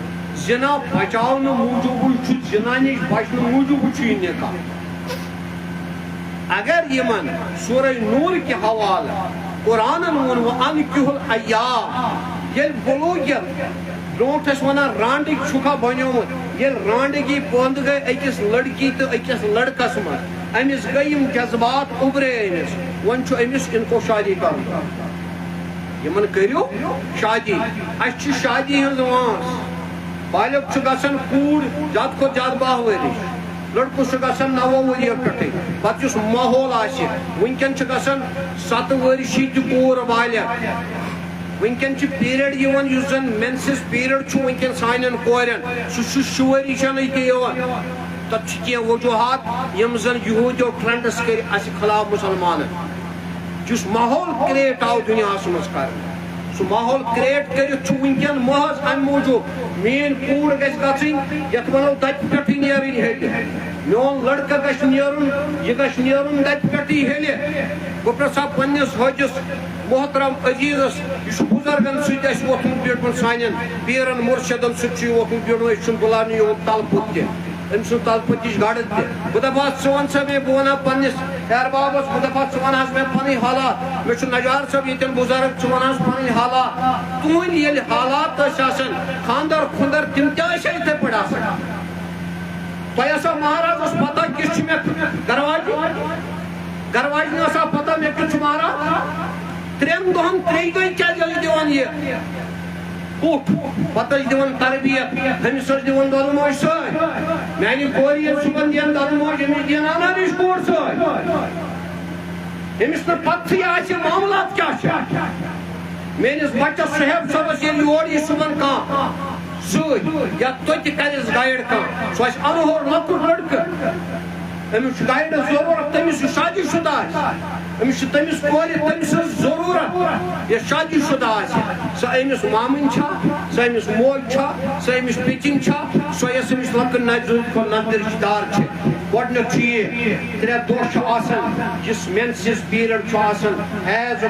زنا بچاونہٕ موٗجوٗبٕے چھُ زنا نِش بچنہٕ موٗجوٗبٕے چھُ یہِ نکاح اگر یِمن سورہ نوٗر کہِ حوالہٕ قرآنن ووٚن وانکحوا الایام ییٚلہِ بلوٗغیت برونٛٹھ ٲسۍ ونان رانڈٕکۍ چھُکھا بنیومُت ییٚلہِ رانڈٕگی پٲنٛدٕ گٔے أکِس لڑکی تہٕ أکِس لڑکس منٛز أمِس گٔے یِم جذبات اُبرے أمِس وۄنۍ چھُ أمِس اِنکو شادی کرُن یِمن کٔرِو شادی اَسہِ چھِ شادی ہٕنٛز وٲنٛس بالغ چھُ گژھان کوٗر زیادٕ کھۄتہٕ زیادٕ 12 ؤرِش لڑکہٕ چھُ گژھان 9 ؤرِیو پٮ۪ٹھٕے پتہٕ یُس ماحول آسہِ وٕنکٮ۪ن چھِ گژھان 7 ؤرشی تہِ کوٗر بالغ وٕنکٮ۪ن چھُ پیٖریڈ یِوان یُس زن مینسس پیٖریڈ چھُ وٕنکٮ۪ن سانٮ۪ن کورٮ۪ن سُہ چھُ شُوٲرِشنٕے تہِ یِوان تتھ چھِ کینٛہہ وجوٗہات یِم زن یہوٗدیو ٹرنڈس کٔرۍ اسہِ خلاف مُسلمانن یُس ماحول کریٹ آو دُنیاہس منٛز کرنہٕ سُہ ماحول کریٹ کٔرِتھ چھُ وٕنکٮ۪ن محض امہِ موٗجوٗب میٲنۍ کوٗر گژھِ گژھٕنۍ یتھ ونو دَبہِ پٮ۪ٹھٕے نیرٕنۍ ہیٚلہِ میون لڑکہٕ گژھِ نیرُن یہِ گژھِ نیرُن دَبہِ پٮ۪ٹھٕے ہیٚلہِ بہٕ پرٛژھا پننِس حٲجِس محترم عزیٖزس یہِ چھُ بُزرگن سۭتۍ اسہِ ووتھمُت بیوٗٹھمُت سانٮ۪ن پیٖرن مُرشدن سۭتۍ چھُ یہِ ووتھمُت بیوٗٹھمُت أسۍ چھُنہٕ بُلاونہٕ یِوان تلپوٚت تہِ أمۍ سُنٛد تلپٔتِچ گرٕ تہِ بہٕ دپہس ژٕ وَن سا مےٚ بہٕ وَنہٕ ہا پننِس ہیربابس بہٕ دپہس ژٕ وَن حظ مےٚ پنٕنۍ حالات مےٚ چھُ نجار صٲب ییٚتٮ۪ن بُزرگ ژٕ وَن حظ پنٕنۍ حالات تُہنٛدۍ ییٚلہِ حالات ٲسۍ آسان خانٛدر خُنٛدر تِم تہِ ٲسۍ یِتھٕے پٲٹھۍ آسان تۄہہِ ٲسا مہرازس پتہ کِژھ چھِ مےٚ گرواجنہِ ٲسا پتہ مےٚ کیُتھ چھُ مہراز 3 دۄہن 3 دۄہہِ کیٛازِ ٲسۍ دِوان یہِ کُٹھ پتہٕ ٲسۍ دِوان تربیت أمِس ٲسۍ دِوان دۄدٕ موج سۭتۍ میانہِ کورِ ییٚلہِ صُبحن دِین دۄدٕ موج أمِس دِین اَنانٕچ کوٗر سۭتۍ أمِس نہٕ پتہٕے آسہِ معاملات کیٛاہ چھِ میٲنِس بچس صُہیب صٲبس ییٚلہِ یور یی صُبحن کانٛہہ سۭتۍ یا توتہِ کرٮ۪س گایِڈ کانٛہہ سُہ آسہِ انہور لۄکُٹ لڑکہٕ أمِس چھُ گایِڈس ضروٗرت تٔمِس یُس شادی شُدہ آسہِ أمِس چھِ تٔمِس کورِ تٔمۍ سٕنٛز ضروٗرت یۄس شادی شُدہ آسہِ سۄ أمِس مامٕنۍ چھا سۄ أمِس موج چھا سۄ أمِس پیٚچِنۍ چھا سۄ یۄس أمِس لۄکٕٹ نظرِ رِشتہٕ دار چھِ گۄڈٕنیُک چھُ یہِ 3 دۄہ چھُ آسان یُس مینسس پیٖریڈ چھُ آسان ایز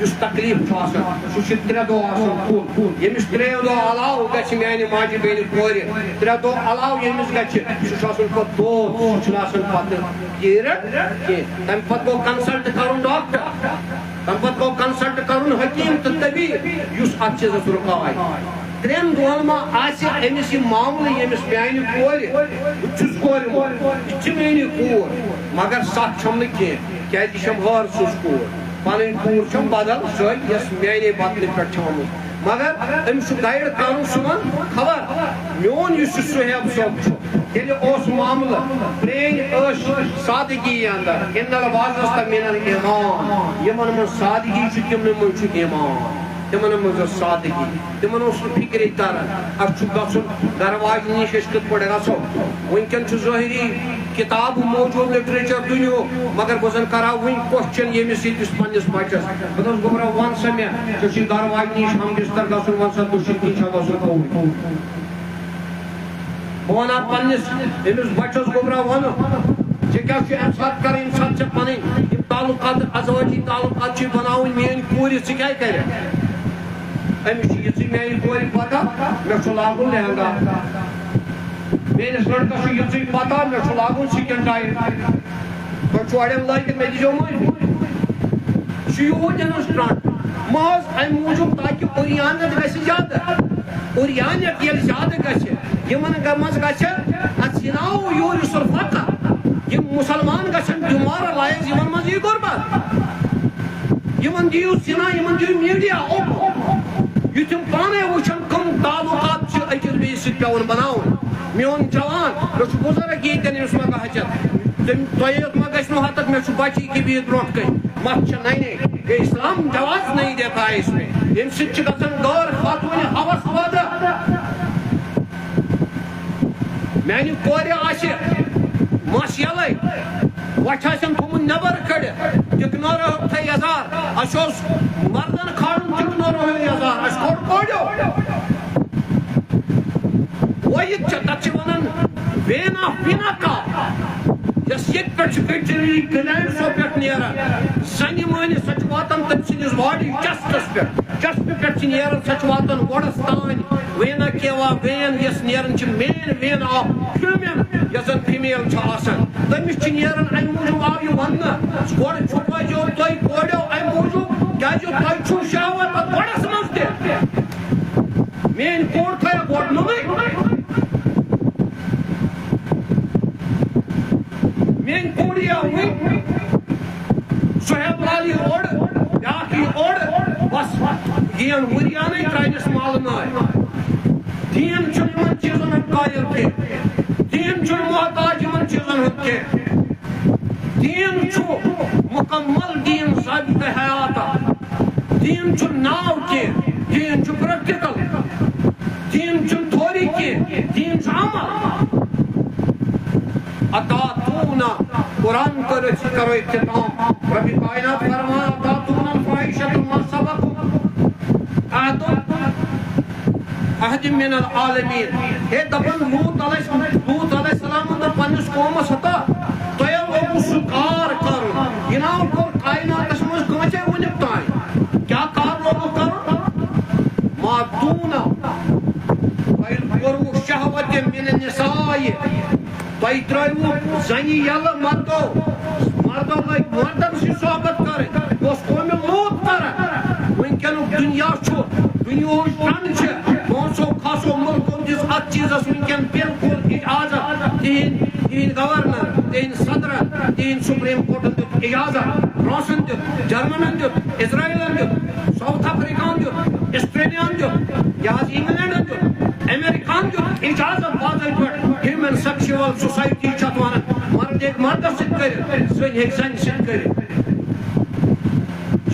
یُس تکلیٖف چھُ آسان سُہ چھُ 3 دۄہ آسان کُل ییٚمِس 3 دۄہ علاوٕ گژھِ میانہِ ماجہِ بیٚنہِ کورِ 3 دۄہ علاوٕ ییٚمِس گژھِ سُہ چھُ آسان پتہٕ دود سُہ چھُنہٕ آسان پتہٕ پیٖریڈ کینٛہہ تمہِ پتہٕ گوٚو کنسلٹ کرُن ڈاکٹر تمہِ پتہٕ گوٚو کنسلٹ کرُن حکیٖم تہٕ طبیٖب یُس اتھ چیٖزس رُکاوِ 3 دۄہن ما آسہِ أمِس یہِ معاملہٕ ییٚمِس میانہِ کورِ بہٕ چھُس کورِ مول یہِ چھِ میٲنۍ کوٗر مگر ساتھ چھم نہ کی کیا چھم ہر سوس کور پن کور چھم بدل سو یس میانے بدلہ پہ آمت مگر امس گائیڈ کرن صبح خبر میون اس صہیب صوب یل اس معاملہ پرین سادگی اندر ان الواز من الایمان یمن من سادگی تمن من ایمان تمن من سادگی تمن اس فکر تران اب گھن گھر واج نش کت پہ گھو ونکن ظاہری کتاب موجود لٹریچر دنیا مگر بہ زن کرا ون کوسچن یمس یتس پنس بچس بہ گوبرا ون سا مے ٹھیک گھر واج نش ہم بستر گھن ون سا دشن گھن بہ وا پنس امس بچس گوبرا ون کیا ام سات کر ام سات پن تعلقات ازواجی تعلقات بناؤن میری کور ثہ کیا کر امس یہ میری کور پتہ مے لاگن لہنگا میرس لڑکس یہ پتہ مے لاگن سکن ٹائٹ تھی اڑین لگت مے دیو مجھ یوت انسٹنٹ محض ام موجود تاکہ اوریانت گھس زیادہ اوریانت یل زیادہ گھس یمن مز گھس ات سناو یورس الفتح یم مسلمان گھن بیمار لائق یمن مز یہ غربت یمن دیو سنا یمن دیو میڈیا اوپ یہ تم پانے وچھن کم تعلقات اکس بیس ست پیون بناؤن میون جوان مے بزرگ یتن اس مہ حجت تیت مہ گھس نو حتک مے بچی کی بھی برونٹ کن مت نہیں کہ اسلام جواز نہیں دیتا ہے اس میں ام ست گھن غیر خاتون حوث پٲدٕ میانہ کورِ آسہِ مس یلے وچھ آسن تھومُت نٮ۪بر کڑِتھ ٹکنورو تھے یزار اس مردن کھالُن ٹکنورو یزار اس کھوڑ کوڑیو ویت تک ونان وین آف پیناکا یس یت پہ کلچرلی گلینڈ سو پہ نیران زنہ مٲنِتھ سۄ واتان تم سندس باڈی چسٹس پہ نیران سۄ واتان وڑس تان وینا کیوا وین یس نیران مین وین آف ہیومن یس زن فیمیل آسان تمس نیران ام موجود آو یہ ون گوڑ چھپٲیو تُہۍ کوڑیو ام موجود کیازِ تۄہہِ چھُو شہوت پتہٕ وڑس منٛز تہِ میٲنۍ کوڑ تھٲیا گۄڈٕ نوٚنٕے میٲنۍ کوڑ یی وٕنۍ صہیب لال یی اور بیاکھ یی اور بس یِین ؤریانٕے ترٛاونس مالہٕ ناے دین چھُنہٕ یِمن چیٖزن ہُنٛد قٲیل کینٛہہ دین چھُنہٕ محتاج یِمن چیٖزن ہُنٛد کینٛہہ دین چھُ مکمل دین ضابطہ حیاتا دین چھُنہٕ ناو کینٛہہ دین چھُ پریکٹیکل دین چھُنہٕ تھوری کینٛہہ دین چھُ عمل اتاتونا قرآن کرو اختتام رب کائنات فرمایا اتاتونا الفاحشۃ ما سبقکم احد من العالمین ہے دپن لوط علیہ السلام اندر پنس قومس ہتا تۄہہِ لوگو سُہ کار کرُن یہ ناو کوٚر کائناتس منٛز کٲنٛسے وُنیُک تانۍ کیٛاہ کار لوگو کرُن ما دوٗنا تۄہہِ کوٚروٕ شہوتِ من النساء تۄہہِ ترٛٲوِو زنہِ یلہٕ مردو لٔگۍ مردن سۭتۍ صحبت کرٕنۍ یہِ اوس قومہِ لوط کران وٕنکیٚنُک دُنیا چھُ دُنیہٕچ ٹرٛنٛڈ چھِ پانٛژو کھاسو مُلکو دِژ اتھ چیٖزس وٕنکیٚن بالکل اجازت تِہنٛدۍ گورنر تِہنٛدۍ صدرن تِہنٛدۍ سپریم کورٹن دیُت اجازت فرانسن دیُت جرمنن دیُت اسرائیلن دیُت ساؤتھ افریقہن دیُت اسٹریلیاہن دیُت یہ حظ انگلینڈن دیُت امریکہن دیُت اجازت باضٲبطہٕ پٲٹھۍ ہیومن سیکشول سوسائٹی چھِ اتھ ونان مرد ہیٚکہِ مردس سۭتۍ کٔرِتھ زٔنۍ ہیٚکہِ زنہِ سۭتۍ کٔرِتھ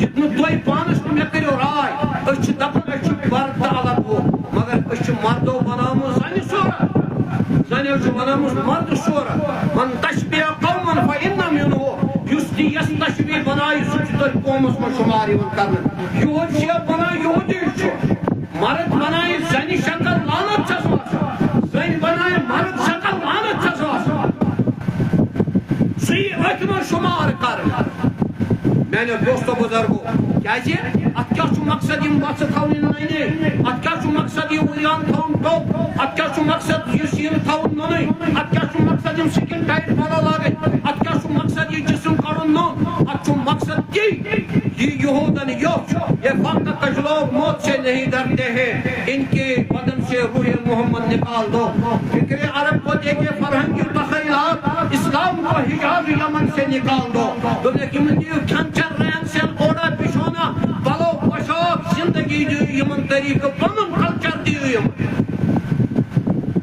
یہِ نہٕ تُہۍ پانس تہٕ مےٚ کٔرِو راے أسۍ چھِ دپان أسۍ چھِ مرد تہٕ الگ ہُہ مگر أسۍ چھِ مردو بنٲومٕژ زنہِ صوٗرت زنیو چھِ بنٲومٕژ مرد صوٗرت من تشبیہ قومن فإنہ منہ یُس تہِ یس تشبیہ بنایہِ سُہ چھُ تٔتھۍ قومس منٛز شُمار یِوان کرنہٕ یہود شیخ بنایہِ یہودی چھُ مرد بنایہِ زنہِ شکل لعنت چھس آسان زنہِ بنایہِ مرد شکل لعنت چھس آسان سُہ یی أتھۍ منٛز شُمار کرنہٕ میانیو دوستو بزرگو کیازِ اتھ کیاہ چھُ مقصد یِم بچہٕ تھاوٕنۍ ننہِ اتھ کیاہ چھُ مقصد یہِ ؤریان تھاوُن ٹوٚپ اتھ کیاہ چھُ مقصد یہِ سیٖنہٕ تھاوُن نوٚنٕے اتھ کیاہ چھُ مقصد یِم سکن ٹایٹ پلو لاگٕنۍ اتھ کیاہ چھُ مقصد یہِ جسم کڑُن نوٚن اتھ چھُ مقصد یہ یہودن یوٚژھ یہ وقت کچھ لوگ موت سے نہیں ڈرتے ہیں ان کے بدن سے روح محمد نکال دو فکر عرب کو دیکھے فرہنگی تخیلات اسلام کو حجاز یمن سے نکال دو. دوپنک یمن دیو کھین چین رہن سہن اوڑا بچھونا پلو پوشاک زندگی دیو یمن طریقہ پنن کلچر دیو یمن.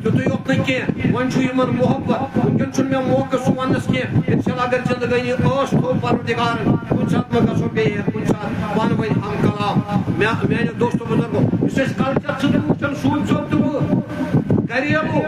تیوتُے یوت نہٕ کینٛہہ وۄنۍ چھُ یِمن محبت. وٕنکٮ۪ن چھُنہٕ مےٚ موقعہٕ سُہ وننس کینٛہہ. اِنشاء اگر زندگٲنی ٲس تھوٚو پروردگارن کُنہِ ساتہٕ ما گژھو بیٚیہِ کُنہِ ساتہٕ پانہٕ ؤنۍ ہم کلام. میانیو دوستو بُزرگو یُس أسۍ کلچر چھِ وٕچھان سوٗنٛچ صٲب تہٕ بہٕ گریلوٗ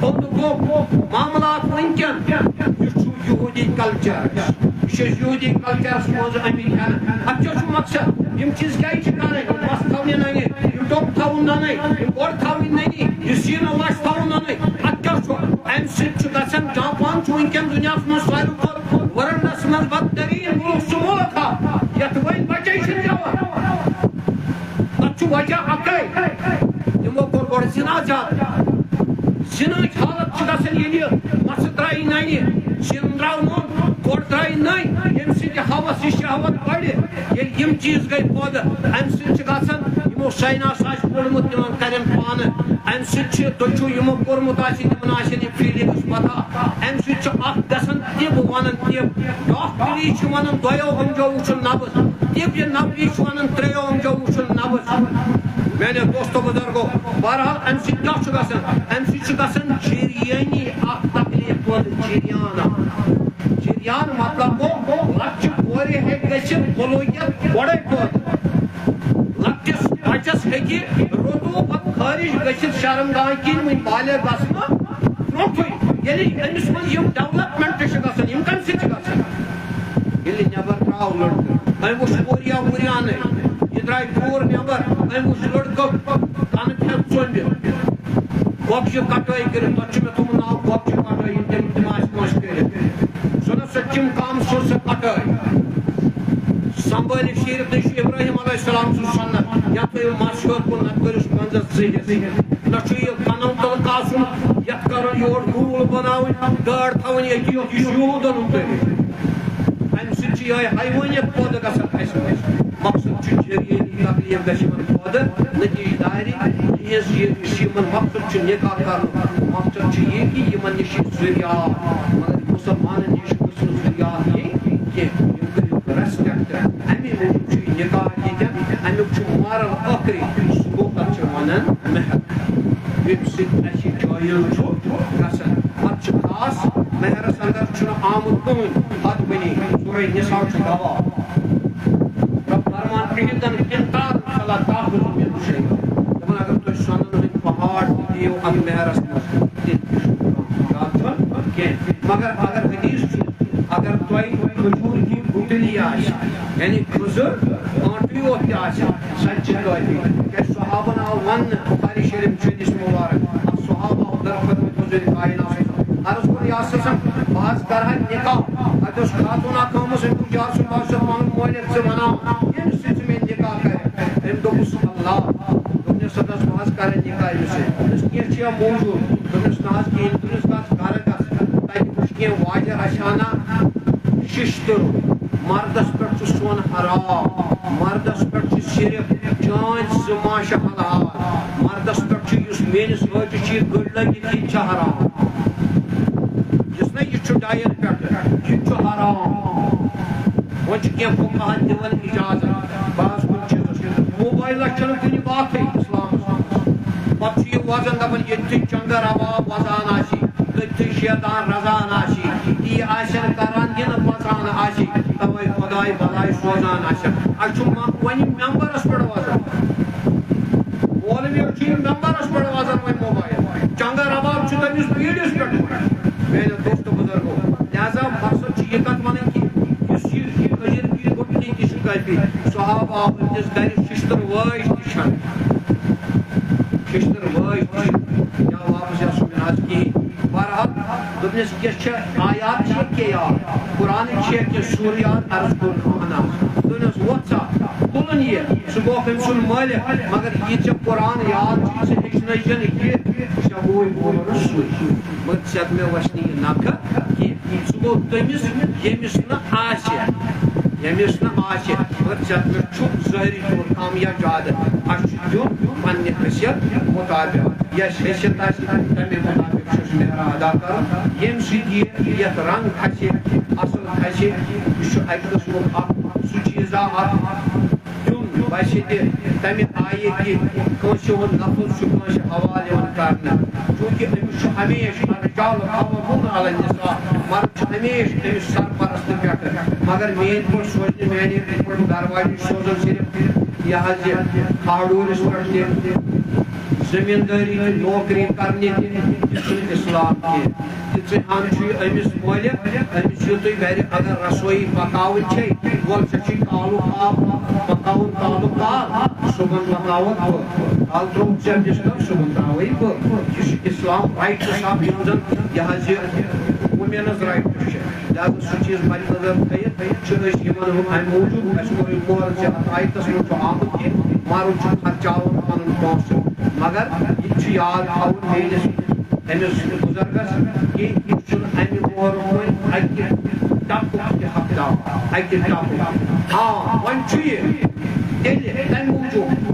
اوٚنٛد پوٚک معاملات وٕنکٮ۪ن یہِ چھُ یہوٗدی کلچر. یہِ چھِ أسۍ یہوٗدی کلچرس منٛز آمٕتۍ ہٮ۪نہٕ. اتھ کیٛاہ چھُ مقصد؟ یِم چیٖز کیٛازِ چھِ کرٕنۍ؟ یِم مس تھاونہِ ننہِ یِم ٹوٚپ تھاوُن ننٕے یِم گۄڈٕ تھاوٕنۍ ننی یہِ سیٖنہٕ لچھ تھاوُن ننٕے. اتھ کیٛاہ چھُ؟ امہِ سۭتۍ چھُ گژھان جاپان چھُ وٕنکٮ۪ن دُنیاہس منٛز ساروی کھۄتہٕ ورلڈس منٛز بدتریٖن مُلک سُہ مُلک اکھ یتھ وۄنۍ بچے چھِنہٕ دِوان. تتھ چھُ وجہ اکے تِمو کوٚر گۄڈٕ زِنا زیادٕ. زِنٕچ حالت چھِ گژھان ییٚلہِ مَسہٕ ترٛایہِ ننہِ سِن درٛاو نوٚن گۄڈٕ درٛایہِ نٔنۍ ییٚمہِ سۭتۍ یہِ ہوس یہِ شہوت بڑِ. ییٚلہِ یِم چیٖز گٔے پٲدٕ امہِ سۭتۍ چھِ گژھان یِمو ساینس آسہِ پوٚرمُت تِمن کرن پانہٕ. امہِ سۭتۍ چھِ تُہۍ چھُو یِمو کوٚرمُت آسہِ تِمن آسن یہِ فیٖلِنگٕس پتہ. امہِ سۭتۍ چھُ اکھ گژھان تِم ونان تِم ڈاکٹری چھِ ونان دۄیو أنٛجو وٕچھُن نبض. تِم یہِ نبضی چھُ ونان ترٛیو أنٛجو وٕچھُن نبض. میانیو دوستو بُزرگو بہرحال امہِ سۭتۍ کیٛاہ چھُ گژھان؟ امہِ سۭتۍ چھُ گژھان جریانی اکھ تکلیٖف پٲدٕ. جریان مطلب گوٚو لۄکچہِ کورِ ہیٚکہِ گٔژھِتھ مُلوٗکیت گۄڈے پٲدٕ. لۄکٹِس بچس ہیٚکہِ روٚدوٗ پتہٕ خٲرِج گٔژھِتھ شرمگاہ کِنۍ وۄنۍ بالغ گژھنہٕ برونٛٹھٕے. ییٚلہِ أمِس منٛز یِم ڈیولپمنٹ چھِ گژھان یِم کمہِ سۭتۍ چھِ گژھان؟ ییٚلہِ نٮ۪بر درٛاو لڑکہٕ أمۍ وٕچھ کوریا وُریانٕے یہِ درٛاے کوٗر نٮ۪بر أمۍ وٕچھ لڑکہٕ کنہٕ پھٮ۪ت ژوٚمبہِ گۄگجہِ کٹٲے کٔرِتھ. تتھ چھُ مےٚ تھوٚومُت ناو گۄگجہِ کٹٲے یِم تِم آسہِ مٔشۍ کٔرِتھ. سۄ نہ سۄ چِمکام سۄ کٹٲے سنبھٲلِتھ شیٖرِتھ. تُہۍ چھُ ابراہیم علیہ السلام سُنٛد سنت یا تھٲیِو مس ہیوٚر کُن نتہٕ کٔرِوس منٛزس ژٔٹِتھ. نہ چھُ یہِ کنو تل کاسُن یتھ کرُن یورٕ گوٗل بناوٕنۍ گاڈ تھاوٕنۍ ییٚتہِ یوت یہِ چھُ یہوٗدن ہُنٛد طریٖقہٕ. امہِ سۭتۍ چھِ یِہوٚے حیوٲنیت پٲدٕ گژھان اَسہِ منٛز. مقصد چھُ جریانی تکلیٖف گژھِ یِمن پٲدٕ نتیٖجہٕ دارِ یُس یِمن مقصد چھُ نکاح کرُن. مقصد چھُ یہِ کہِ یِمن نِش چھِ ذُریات مگر مُسلمانن نِش گوٚژھ نہٕ ذُریات یِنۍ کینٛہہ. یِم کٔرِو ریسپیکٹ. امی موٗجوٗب چھُ یہِ نکاح ییٚتٮ۪ن امیُک چھُ مارل ٲخری سُہ گوٚو تتھ چھِ ونان مہر ییٚمہِ سۭتۍ اَسہِ جٲیِز چھُ گژھان. اتھ چھُ خاص مہرس اندر چھُنہٕ آمُت کٕہٕنۍ حد بنی. سورے نِسا چھُ گواہ. رب فرمان تِہنٛدٮ۪ن انکار فلا تاخذوا من شيء. دپان اگر تُہۍ سۄنہٕ ہٕنٛدۍ پہاڑ دِیِو اتھ مہرس منٛز تیٚلہِ تہِ چھُنہٕ کتھ چھُنہٕ کینٛہہ. مگر اگر حدیث چھُ اگر تۄہہِ کھجوٗر کی گُٹلی آسہِ یعنی کھٔزٕر آنٛٹٕے یوت تہِ آسہِ سۄ تہِ چھِ کٲفی. کیٛازِ صحابن آو وننہٕ بخاری شریف چھُ حدیث مبارک اکھ صحابہ آو درخدمت حضوٗرِ کائنات عرض کوٚر یا رسول اللہ بہٕ حظ کرٕ ہا نکاح. اتہِ اوس خاتوٗن اکھ آمٕژ أمۍ دوٚپ یا رسول اللہ بہٕ چھُس پنُن مٲلِک ژٕ ونان ییٚمِس سۭتۍ ژٕ مےٚ نکاح کرِ. أمۍ دوٚپُس اللہ. دوٚپنس صدس بہٕ حظ کرٕ نکاح أمِس سۭتۍ. دوٚپنس کینٛہہ چھُیا موٗجوٗد؟ دوٚپنس نہ حظ کِہیٖنۍ. دوٚپنس گژھ گرٕ گژھ تتہِ وٕچھ کینٛہہ واجہِ رچھانا ششتٕر. مردس پٮ۪ٹھ چھُ سۄن حرام. مردس پٮ۪ٹھ چھُ صرف چٲنۍ 2 ماشہِ حلال. مردس پٮ۪ٹھ چھُ یُس میٲنِس ٲٹِس چھِ یہِ گٔڑ لٔگِتھ یہِ تہِ چھِ حرام. یُس نہ یہِ چھُ ڈاین پٮ۪ٹھ یہِ تہِ چھُ حرام. وۄنۍ چھِ کینٛہہ فقہاہن دِوان اِجازت بعض کُنہِ چیٖزس. موبایلس چھنہٕ کُنہِ باتھٕے اسلامس منٛز. پتہٕ چھُ یہِ وزن دپان ییٚتھٕے چنگہٕ رباب وزان آسہِ تٔتھٕے شیطان رزان آسہِ تی آسن کران یہِ نہٕ پژان آسہِ توے خۄداے بلاے سوزان آسن. اَسہِ چھُ وۄنۍ ممبرس پٮ۪ٹھ وزن. مولوی چھُ یہِ ممبرس پٮ۪ٹھ وزن وۄنۍ موبایل. چنگہٕ رباب چھُ تٔمِس پیٖڈِس پٮ۪ٹھ. میانیو دوستو بُزرگو لہذا مقصد چھُ یہِ کتھ ونٕنۍ کہِ یُس یہِ کٔشیٖر کی گُٹلی تہِ چھِ کٲفی. صحابہ آو أمِس گرِ شِشتٕر وٲج تہِ چھنہٕ. شِشتٕر وٲج تہِ چھِ یا واپس یا سُہ حظ کِہیٖنۍ. بہرحال دوٚپنس کیٛاہ چھِ آیات چھِ کیٚنٛہہ یاد قرآنٕکۍ چھِ کیٚنٛہہ سورٕ یاد. عرض کوٚر اہن حظ. دوٚپنس وۄتھ سا تُلُن یہِ سُہ گوٚو أمۍ سُنٛد مٲلِک مگر یہِ ژےٚ قرآن یاد چھُ ژٕ ہیٚچھنٲیزِ نہٕ کینٛہہ ژےٚ گوٚوُے بولُن سُے. مگر ژےٚ مےٚ وَسہِ نہٕ یہِ نکھٕ کینٛہہ. سُہ گوٚو تٔمِس ییٚمِس نہٕ آسہِ ییٚمِس نہٕ آسہِ مگر ژےٚ پٮ۪ٹھ چھُ ظٲہری طور کامیاب زیادٕ اَسہِ چھُ دیُن پنٛنہِ حیثیت مُطابق یۄس حیثیت آسہِ تَمے مُطابق چھُ اَسہِ مہرا ادا کَرُن ییٚمہِ سۭتۍ یہِ یَتھ رنٛگ کھسہِ اَصٕل کھسہِ یہِ چھُ اَکہِ قٕسمُک اکھ سُہ چیٖزا اکھ دیُن باسہِ تہِ تَمہِ آیہِ کہِ کٲنٛسہِ ہُنٛد لفظ چھُ کٲنٛسہِ حوالہٕ یِوان کرنہٕ چوٗنٛکہِ أمِس چھُ ہمیشہِ الرِجالُ قوامُون علی النِساء مرد چھُ ہمیشہِ أمِس سرپرست پٮ۪ٹھٕ مگر میٛٲنۍ پٲٹھۍ سوچنہِ میٛانہِ یِتھ پٲٹھۍ گرٕ واجِنۍ سوزُن صرف یہِ حظ یہِ کھاڈوٗرِس پٮ۪ٹھ تہِ زٔمیٖندٲری تہِ نوکری کرنہِ تہِ یہِ چھُنہٕ اِسلام کینٛہہ تِژٕے ہن چھُ یہِ أمِس مٲلِک أمِس یہِ تُہۍ گرِ اگر رسویی پکاوٕنۍ چھے وَل ژےٚ چھُے کالُک آب پکاوُن کالُک کال صُبحن پکاوَکھ بہٕ کالہٕ ترٛووُکھ ژےٚ بِستر صُبحن ترٛاوَے بہٕ یہِ چھُ اِسلام رایٹٕس اکھ یِم زن یہِ حظ یہِ وُمینٕز رایٹٕس چھِ لہذا سُہ چیٖز مدِ نظر تھٲیِتھ چھِ أسۍ یِمن اَمہِ موٗجوٗب اَسہِ کوٚر یہِ مول زِ اَتھ آیتس منٛز چھُ آمُت کہِ مرد چھُ خرچاوُن پنُن پونٛسہٕ مگر یہِ چھُ یاد تھاوُن میٲنِس أمِس بُزرگس کہِ یہِ چھُنہٕ اَمہِ مورُک وۄنۍ اَکہِ ٹپُک تہِ حقدار اَکہِ ٹپُک ہاں وۄنۍ چھُ یہِ تیٚلہِ تَمہِ موٗجوٗب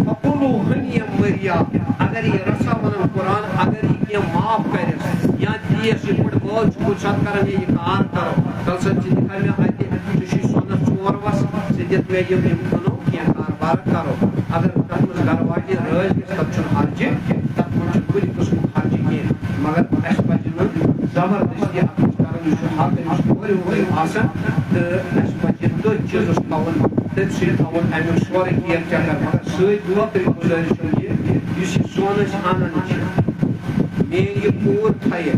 فَقُلُوا ہَنِیًّا مٔرِیًّا اگر یہِ رژھا وَنان قرآن اگر یہِ کینٛہہ معاف کَرٮ۪س یا دِیَس یِتھ پٲٹھۍ بٲژ چھُ کُنہِ ساتہٕ کران یہِ کار کرو تَلہٕ سا ژٕ دِکھا مےٚ اَتہِ ژٕ چھُے سۄنس 4 وَس ژٕ دِتھ مےٚ یِم کٕنو کینٛہہ کاربار کرو اگر تَتھ منٛز گرٕ واجِنۍ رٲضۍ گژھِ تَتھ چھُنہٕ حرجہِ تَتھ منٛز چھُنہٕ کُنہِ قٕسمُک حرجہِ کینٛہہ مگر اَسہِ پَزِ نہٕ زبردستی اَتھ منٛز کَرُن یہِ چھُ حق أمِس چھُ کورِ وورِ آسان تہٕ اَسہِ پَزِ تٔتھۍ چیٖزَس تھاوُن تٔتھۍ سۭتۍ تھاوُن اَمیُک سورُے کیر چکر مگر سۭتۍ لۄکٕٹۍ گُزٲرِش چھِ یہِ یُس یہِ سون أسۍ اَنان چھِ میٛٲنۍ یہِ کوٗر تھایہِ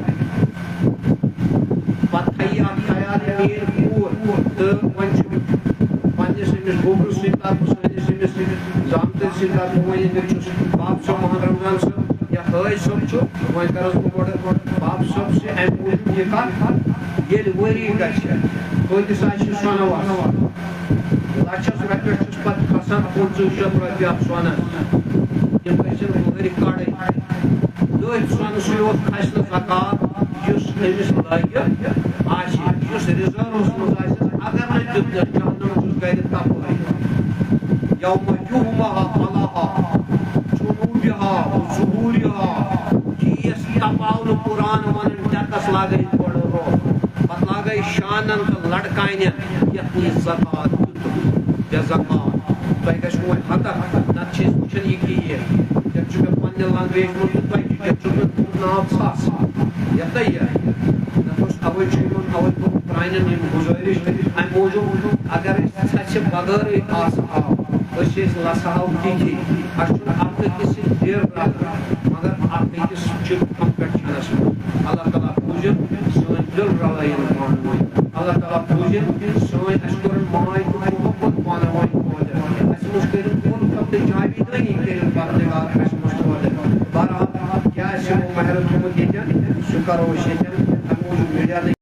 پتہٕ تھایہِ یہِ اکھ خیال میٛٲنۍ کوٗر تہٕ وۄنۍ چھُ پنٛنِس أمِس گوبرٕ سٕنٛدِ طرفہٕ سٲنِس أمِس زامتٕرۍ سٕنٛدِ طرفہٕ وۄنۍ مےٚ چھُس باب صٲب محمد رمضان صٲب یا حٲج صٲب چھُ وۄنۍ کرس بہٕ گۄڈٕ باب صٲب چھِ اَمہِ موٗجوٗب یہِ کَتھ ییٚلہِ ؤری گژھِ کۭتِس آسہِ سۄنہٕ وَس لَچھَس رۄپیَس چھُس پتہٕ کھسان 2500 رۄپیہِ اکھ سۄنَس یِم گژھن ؤری کَڑٕنۍ تٔتھۍ سۄنہٕ سٕے یوت کھسہِ نہٕ زکات یُس أمِس لٲگِتھ آسہِ یُس رِزٲرٕوَس منٛز آسہِ اگر نہٕ دیُتنَس جہنم چھُس گرِ تَپٲرۍ یومَ یُحماہا علیہا جُنوٗبِہا وظُہوٗرِہا ییٖیَس تپاو نہٕ قرآن وَنان ٹٮ۪کَس لاگَے گۄڈٕ روٚف پتہٕ لاگَے شانَن تہٕ لڑکانٮ۪ن یَتھ نہٕ زکات دیُتُکھ بے زکات تۄہہِ گژھِوٕ وۄنۍ ہَتَکھ نَتہٕ چھِ أسۍ وٕچھان یہِ کہِ یہِ یَتھ چھُ مےٚ پنٛنہِ لنٛگویج منٛز تہٕ تۄہہِ یَتھ چھُ مےٚ ناو ژھَس یَتھَے یہِ نَتہٕ اوس اَوَے چھُ یِمن اَوَے کوٚرمُت پرٛانٮ۪ن یِم گُزٲرِش اَمہِ موٗجوٗب اگر أسۍ ژھَسہِ بغٲرٕے آسہٕ ہاو أسۍ چھِ أسۍ لَسہٕ ہاو تِتھی اَسہِ چھُنہٕ اَکھ أکِس سۭتۍ دیر برادر مگر اَکھ أکِس چھِ کَمپِٹشَنَس منٛز اللہ تعالیٰ بوٗزِن سٲنۍ دِل رلٲیِن پانہٕ ؤنۍ اللہ تعالیٰ بوٗزِن سٲنۍ اَسہِ کوٚرُن ماے تہٕ محبت پانہٕ ؤنۍ پٲدٕ اَسہِ منٛز کٔرِن اُلفت تہٕ جاویدٲنی کٔرِن پَروردِگار اَسہِ منٛز پٲدٕ بہرحال کیٛاہ آسہِ یِمو مہرٕ تھوٚمُت ییٚتٮ۪ن سُہ کَرو أسۍ ییٚتٮ۪ن اَمہِ موٗجوٗب میٖڈیا